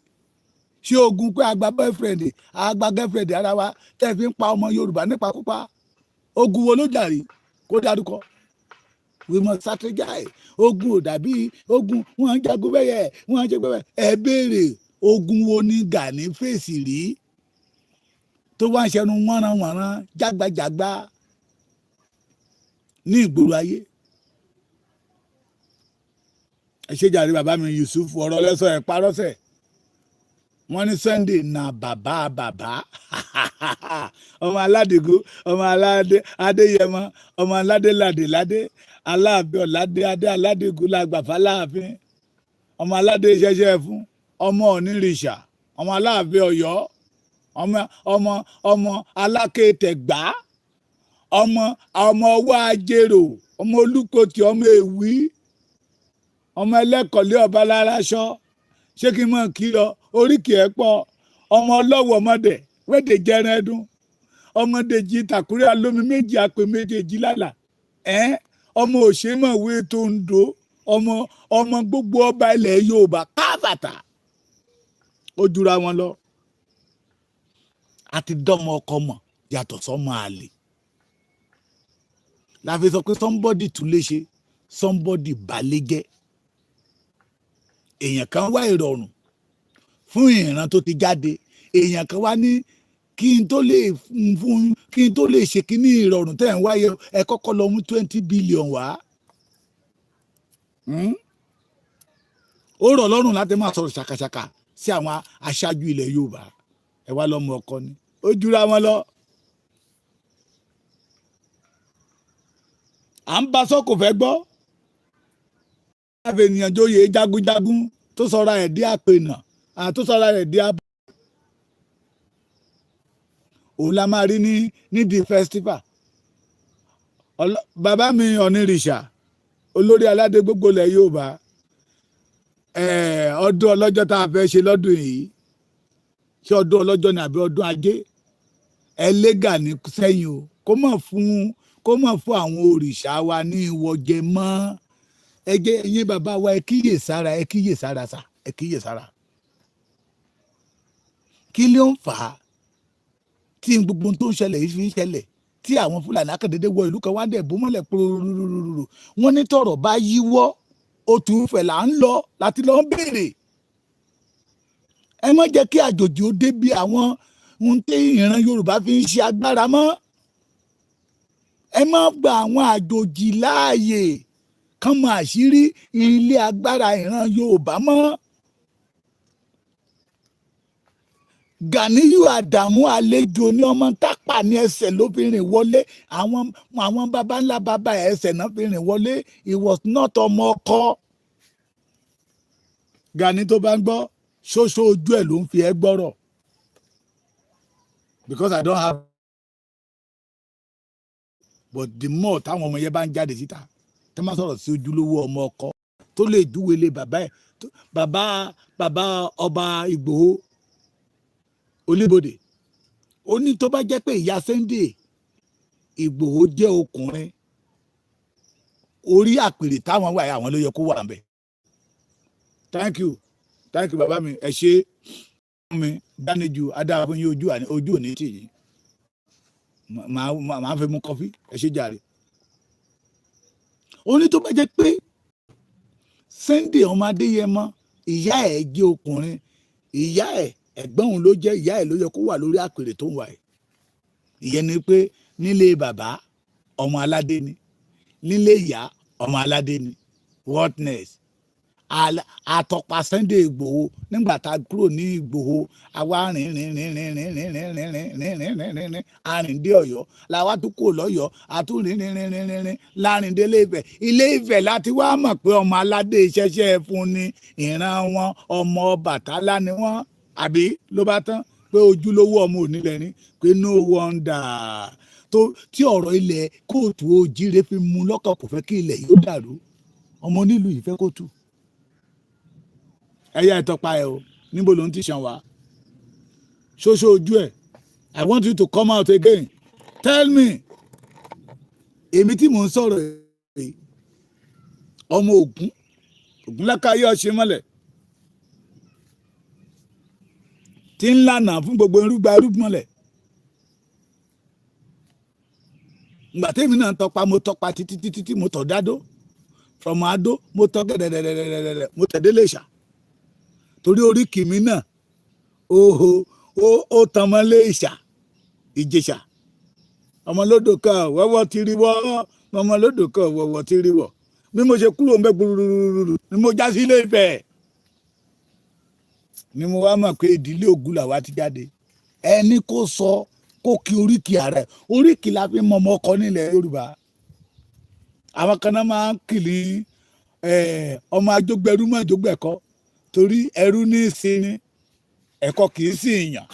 ṣé ogun pé àgbà boyfriend àgbà girlfriend ara wa tẹ́ fi ń pa ọmọ Yorùbá nípakúpa ogun wo ló jàrí kó dárúkọ we must strategize ogun ò dàbí ogun wọn ń jagun bẹ́yẹ wọn ń ṣe bẹ́yẹ ẹ béèrè ogun wo ni Gani fèsì rí tó wá ń ṣẹnu wọ́nranwọ̀nran jágbajàgba ní ìgboro ayé ẹ ṣe jàre bàbá mi Yusuf ọ̀rọ̀ lẹ́sọ̀ ẹ̀ parọ́sẹ̀ wọ́n ní Sunday na bàbá ọmọ aládìgún ọmọ Adéyẹmọ ọmọ aládéládéládé Aláàfin ọ̀ládé adé aládìgún làgbàfà láàfin ọmọ aládé ṣẹṣẹ fún ọmọ onírìṣà ọmọ Aláàfin Ọ̀yọ́ ọmọ alákẹ́tẹ̀gbá ọmọ ọwọ́ ajérò ọmọ olùkọ́tì ọmọ èwí ọmọ ẹlẹ́kọ̀ọ́lé ọba láraṣọ ṣé kí n mọ̀ kí lọ oríkì ẹ̀ pọ̀ ọmọ ọlọ́wọ́ ọmọdé wẹ́dẹ̀ jẹran ẹdún ọmọdéjì tàkúrẹ́ alómi méjì àpè méjèèjì lálà ọmọ òṣèmọ̀wé tó ń do ọmọ gbogbo ọba ilẹ̀ Yorùbá káfàtà ó jura wọn lọ àti dọ́mọ ọkọ mọ̀ yàtọ̀ sọ́mọ àlè la fi sọ pé somebody tún lè ṣe somebody balẹ̀ jẹ́ èèyàn kan wá ìrọ̀rùn fún ìran tó ti jáde èèyàn kan wá ní kí n tó lè ṣe kíní ìrọ̀rùn tẹ́ ń wáyé ẹ kọ́kọ́ lọ mú 20 billion wá ó rọ̀ lọ́rùn láti máa sọ̀rọ̀ ṣàkàṣàkà sí àwọn aṣáájú ilẹ̀ Yorùbá ẹ wá lọ́mọ ọkọ ni ó jura wọn lọ. à ń bá sọ́kò fẹ́ gbọ́. láàbẹ̀ ènìyàn jóye jagunjagun tó sọra ẹ̀ dí àpènà tó sọra ẹ̀ dí abọ́. òun la máa rí ní the festival. bàbá mi Ọ̀nìrìṣà olórí aládé gbogbo ilẹ̀ Yorùbá ọdún ọlọ́jọ́ tá a fẹ́ ṣe lọ́dún yìí ṣé ọdún ọlọ́jọ́ ni àbí ọdún ajé ẹlẹ́gà ní sẹ́yìn o kó mọ̀ fún àwọn òrìṣà wa ní ìwọ̀jẹ mọ́ ẹjẹ́ ẹ̀yin bàbá wa ẹ kíyè sára sá ẹ kíyè sára. kí ló ń fà á tí gbogbo tó ń ṣẹlẹ̀ yìí fi ń ṣẹlẹ̀ tí àwọn Fúlàní akadédé wọ ìlú kan wá dẹ̀ bó mọ́lẹ̀ pòròròròrò wọ́n ní tọ̀rọ̀ bá yíwọ́ òtù fẹ̀ là ń lọ láti lọ béèrè. ẹ má jẹ́ kí àjòjì ó débi àwọn ohun tí ìran Yorùbá fi ń ṣe agbára mọ́. ẹ má gba àwọn àjòjì láàyè kán mọ àṣírí ilé agbára ìran Yorùbá mọ́. Gàníyù Àdàmú àlejò ní ọmọ tápà ní ẹsẹ̀ ló fi rìn wọlé àwọn baba ńlá baba ẹsẹ̀ náà fi rìn wọlé he was not ọmọ ọkọ. Gani tó bá ń gbọ́ ṣóṣó ojú ẹ̀ ló ń fi ẹ́ gbọ́rọ̀ because I don't have but the more táwọn ọmọ yẹn bá ń jáde síta tó máa sọ̀rọ̀ sí ojúlówó ọmọ ọkọ tó lè júwèlé bàbá ẹ̀ bàbá ọba Ìgbòho Olúbodè ó ní tó bá jẹ́ pé ìyá Sunday Ìgbòho jẹ́ ọkùnrin orí àpèrè táwọn wà àwọn ló yẹ kó wà ń bẹ̀. thank you bàbá mi ẹ ṣe mi dániju adáfún yín ojú òní tì yín màá fẹ́ mu kọfí ẹ ṣe jàre. ó ní tó bá jẹ́ pé Sunday ọmọ Adéyẹmọ ìyá ẹ̀ jẹ́ ọkùnrin ìyá ẹ̀ ẹ̀gbọ́n òun ló jẹ́ ìyá ẹ̀ ló yẹ kó wà lórí àpèrè tó ń wà ẹ̀. ìyẹn ni pé nílé bàbá ọmọ aládé ni nílé ìyá ọmọ aládé ni whatness àtọ̀pá Sunday Ìgbòho nígbà tá a kúrò ní Ìgbòho àwa rìn àrìndé Ọ̀yọ́ làwa tún kò lọ́yọ́ àtún rìn láàrìndé Ilé Ifẹ̀ láti wá mọ̀ pé ọmọ aládé ìṣẹ̀ṣẹ̀ fún ni ìran wọn ọmọ Ọbàtálá ni wọ́n àbí ló bá tán pé ojúlówó ọmọ onílẹ̀ ni pé no wonder tí ọ̀rọ̀ ilẹ̀ kóòtù òjìrè fi mú lọ́kàn kò fẹ́ kí ilẹ̀ yóò dàrú ọmọ onílùú yìí fẹ́ kóòtù. ẹ̀yà ìtọ́pa ẹ̀ o níbo ló ń ti ṣàn wá ṣoṣo ojú ẹ̀ I want you to come out again tell me èmi tí mò ń sọ̀rọ̀ ẹ̀ ọmọ Ògún lákàáyé ọ̀ṣẹ́ mọ́lẹ̀ tí ń lànà fún gbogbo irúgbọ́nlẹ̀. ìgbà tèmi náà mo tọpa títí mo tọ̀ dádó from Adó mo tọ̀ gẹ̀dẹ̀dẹ̀dẹ̀dẹ̀ mo tẹ̀dé Iléṣà torí oríkì mi náà ó tan mọ́ Iléṣà Ìjẹ̀ṣà ọmọlódò kan wọ́wọ́ ti rí wọ́ ọmọlódò kan wọ́wọ́ ti rí wọ́ bí mo ṣe kúrò ń bẹ́ gbúrúrú ni mo já sí Ilé Ifẹ̀ ni mo wá mọ̀ pé ìdílé Ògún làwa ti jáde ẹni kò sọ kó kí oríkì ààrẹ oríkì la fi mọ ọmọ ọkọ nílẹ̀ Yorùbá àwọn kan náà máa ń kìlì ọmọ ajógbẹrú mọ́ àjógbẹ̀kọ́ torí ẹrú ní í sin ni ẹ̀kọ́ kì í sí èèyàn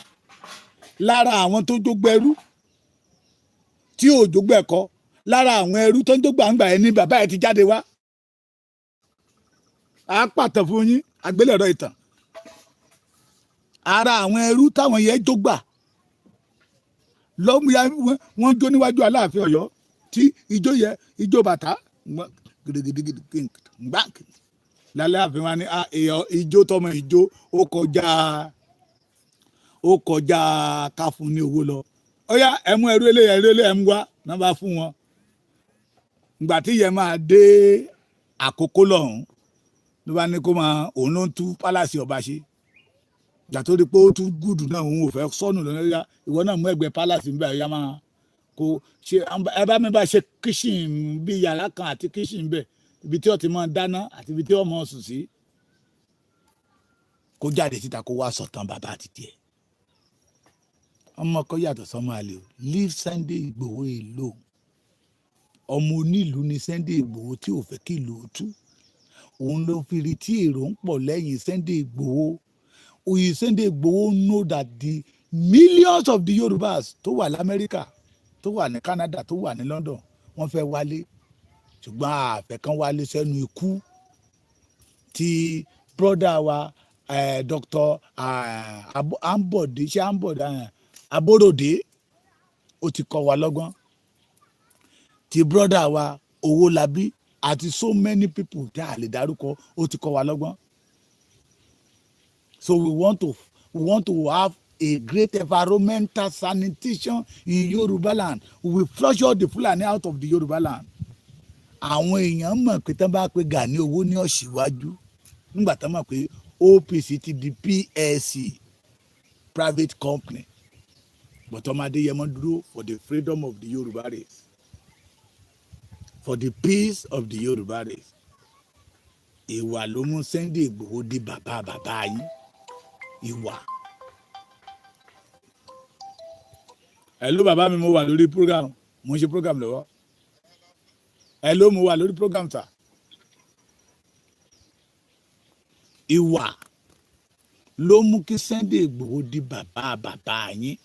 lára àwọn tó jógbẹrú tí ò jógbẹ̀kọ́ lára àwọn ẹrú tó ń jógbàǹgbà ẹni bàbá ẹ ti jáde wá a pàtàn fún yín àgbélẹ̀rọ ìtàn ara àwọn ẹrú táwọn yẹn jógbà lọ́mú ya wọ́n jó níwájú Aláàfin Ọ̀yọ́ tí ijó bàtà gidigidigidi gbà lálẹ́ àfin wa ní ijó tọmọ ijó ó kọjá ká fún ní owó lọ ó yá ẹmú ẹrú eléyà ẹmú wá náà bá fún wọn ìgbà tí yẹn máa dé Àkókó lọ́hùn ló bá ní kó máa òun ló ń tú pálásì ọba ṣe ìgbà tó rí pé ó tún gùdù náà òun ò fẹ́ sọnù lọ́nà yá ìwọ náà mú ẹgbẹ́ pálásì ń bẹ̀ ya máa kó ṣe ẹ bá mi bá ṣe kíṣìn bí yàrá kan àti kíṣìn bẹ̀ ibi tí ó ti máa dáná àti ibi tí ó máa sùn sí kó jáde síta kó wá sọ̀tàn bàbá àti tiẹ̀. Ọmọ ọkọ yàtọ̀ sọ́mọ àlè o. Leave Sunday Igboho alone. Ọmọ onílùú ni Sunday Igboho tí ò fẹ́ kí ìlú ó tú. Òun ló fi rí tí èrò ń pọ̀ lẹ́yìn Sunday Igboho. Oye Sunday Igboho know that the millions of the Yorubas tó wà l'Amẹ́ríkà, tó wà ní Canada, tó wà ní London, wọ́n fẹ́ wálé. Ṣùgbọ́n àfẹ́ kan wálé sẹ́nu ikú tí brọ́dà wa Dr. Ambode ṣé Ambode Aborode ó ti kọ́ wa lọ́gbọ́n. Tí brọ́dà wa Owólabí àti so many people tí a lè dárúkọ ó ti kọ́ wa lọ́gbọ́n. So we want to have a great environmental sanitation in Yoruba land. We will flush all the Fulani out of the Yoruba land. Àwọn èèyàn mọ̀ pé tán bá pé Gani owó ní ọ̀ṣíwájú nígbà tán mọ̀ pé OPC ti di PLC, private company. But ọmọdé yẹmọ dúró for the freedom of the Yoruba race, for the peace of the Yoruba race. Ìwà ló mú Sunday Igboho di bàbá yín. Ìwà. Hello bàbá mi, mo wà lórí program, mo ń ṣe program lọ́wọ́. Hello, mo wà lórí program ta. Ìwà ló mú kí Sunday Igboho di bàbá yín.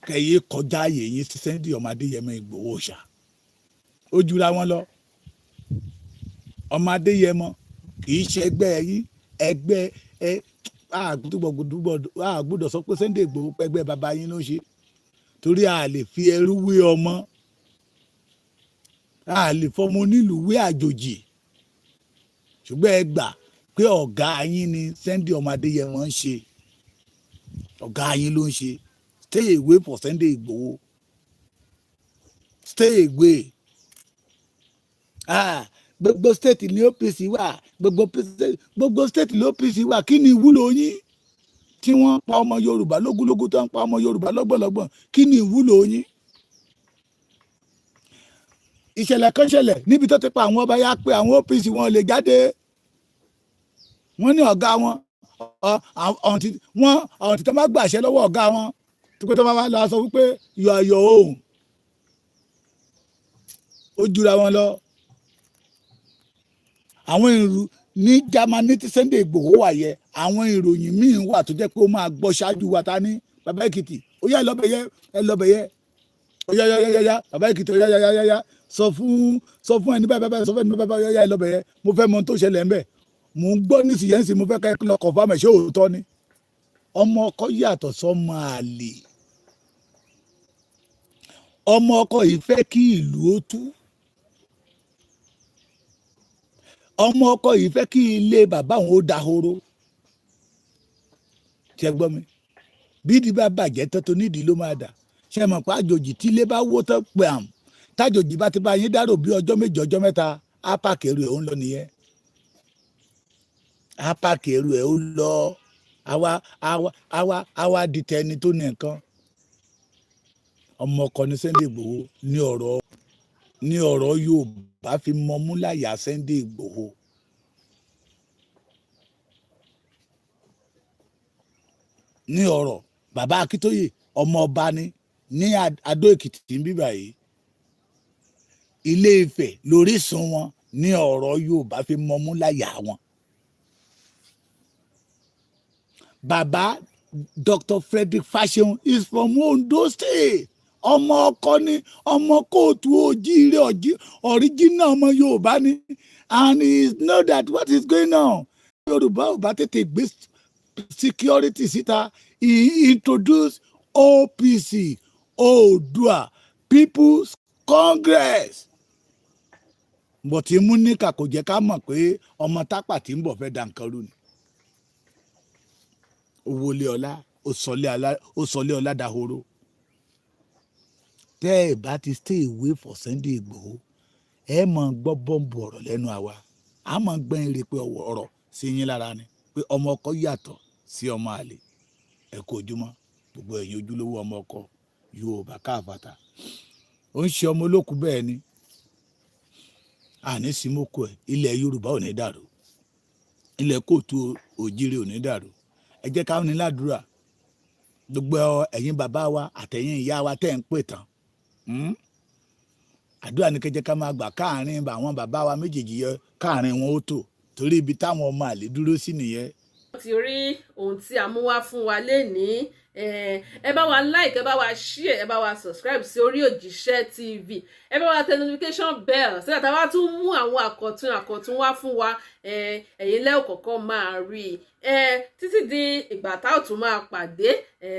Kẹ̀yẹ kọjá ààyè yín sí Sunday ọmọ Adéyẹmọ Igboho ṣá. Ó jura wọn lọ. Ọmọ Adéyẹmọ kì í ṣe ẹgbẹ́ yín, ẹgbẹ́ àgbọ́dọ̀ sọ pé Sunday Igboho pẹ́gbẹ́ bàbá yín ló ń ṣe. Torí a lè fi ẹrú wé ọmọ. A lè fọmọ onílùú wé àjòjì. Ṣùgbọ́n ẹ gbà pé ọ̀gá yín ni Sunday ọmọ Adéyẹmọ ń ṣe. Ọ̀gá yín ló ń ṣe. Stay away for Sunday Igboho. Stay away. Gbogbo state ní OPC wà. Gbogbo state ní OPC wà. Kí ni ìwúlò yín? Tí wọ́n pa ọmọ Yorùbá lógúnlógún tó ń pa ọmọ Yorùbá lọ́gbọ̀nlọ́gbọ̀n. Kí ni ìwúlò yín? Ìṣẹ̀lẹ̀ kan ṣẹlẹ̀ níbi tó ti pa àwọn ọba yá pé àwọn OPC wọn lè jáde. Wọ́n ní ọ̀gá wọn ọ̀ǹtí tó máa gbàṣẹ lọ́wọ́ ọ̀gá wọn tó pé tó máa lọ sọ wípé you are your own. Ó jura wọn lọ. Àwọn ìrù ní Germany tí Sunday Igboho wà yẹ, àwọn ìròyìn míì wà tó jẹ́ pé ó máa gbọ́ ṣáájú wa ta ní bàbá Èkìtì. Ó yá ẹ lọ́bẹ̀yẹ. Ó yá bàbá Èkìtì ó yá. Sọ fún ẹni báyìí sọ fún ẹni báyìí yá ẹ lọ́bẹ̀yẹ. Mo fẹ́ mọ tó ṣẹlẹ̀ ńbẹ̀. Mò ń gbọ́ nísìnyẹ́nsì mo fẹ́ kẹ́ lọ confirm ṣé òótọ́ ni. Ọmọ ọkọ yàtọ̀ sọ́mọ àlè. Ọmọ ọkọ yìí fẹ́ kí ìlú ó tú. Ọmọ ọkọ yìí fẹ́ kí ilé bàbá òun ó dahoro. Ṣé gbọ́ mi? Bí ìdí bá bàjẹ́ tán tó nídìí ló máa dà. Ṣé mọ̀ pé àjòjì tí ilé bá wó tán pé àm tájòjì bá ti bá yín dárò bí ọjọ́ méjì ọjọ́ mẹ́ta á pààkì ẹrù ẹ̀ ó ń lọ nìyẹn. Á pààkì ẹrù ẹ̀ ó lọ. Àwa di tẹni tó ní nǹkan. Ọmọ ọkọ ní Sunday Igboho ní ọ̀rọ̀ Yorùbá fi mọmú láyà Sunday Igboho. Ní ọ̀rọ̀ bàbá Akíntóyè ọmọ ọba ní Adó Èkìtì ń bíbà yìí. Ilé Ifẹ̀ lórísun wọn ní ọ̀rọ̀ Yorùbá fi mọmú láyà wọn. Bàbá Dr. Frederick Fashion is from Ondo State. Ọmọ ọkọ ní ọmọ kóòtù òjíire ọ̀ríjínà ọmọ Yorùbá ni, and he know that what is going on. Yorùbá ò bá tètè gbé security síta. He introduced OPC, Oòduà People's Congress. Bọ̀tí Múníkà kò jẹ́ ká mọ̀ pé ọmọ tápà tí ń bọ̀ fẹ́ dà nǹkan rú ni. Owólé ọlá ó sọlé ọlá dahoro. Tẹ́ ẹ bá ti stay away for Sunday Igboho, ẹ mọ̀ gbọ́ bọ́ǹbù ọ̀rọ̀ lẹ́nu àwa. A mọ̀ gbẹ́n rí pé ọ̀rọ̀ sí yín lára ni pé ọmọ ọkọ yàtọ̀ sí ọmọ àlè. Ẹ kú ojúmọ́ gbogbo ẹ̀yin ojúlówó ọmọ ọkọ Yorùbá káàbàtà. Ó ń ṣe ọmọ olókùú bẹ́ẹ̀ ni. Àní símókò ẹ̀ ilẹ̀ Yorùbá ò ní dàrú. ilẹ̀ kóòtù òjìrì ò ní dàrú. Ẹ jẹ́ ká ní ládùúrà gbogbo ẹ̀yin bàbá wa àtẹ̀yin ìyá wa tẹ́ ń pè tán. Àdúrà ní kẹjẹ ká máa gbà káàrin àwọn bàbá wa méjèèjì yẹ káàrin wọn ó tò torí ibi táwọn ọmọ àlè dúró sí nìyẹn. Ti rí ohun tí a mú wá fún wa lénìí, ẹ bá wa like, ẹ bá wa share, ẹ bá wa subscribe sí Orí Òjíṣẹ́ TV, ẹ bá wa tẹ notification bell so that a bá tún mú àwọn àkọ̀tun wá fún wa, ẹ̀yin lẹ́ ò kọ́kọ́ máa rí títí di ìgbà tá ò tún máa pàdé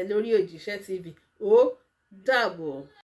lórí Òjíṣẹ́ TV. Ó dàbọ̀.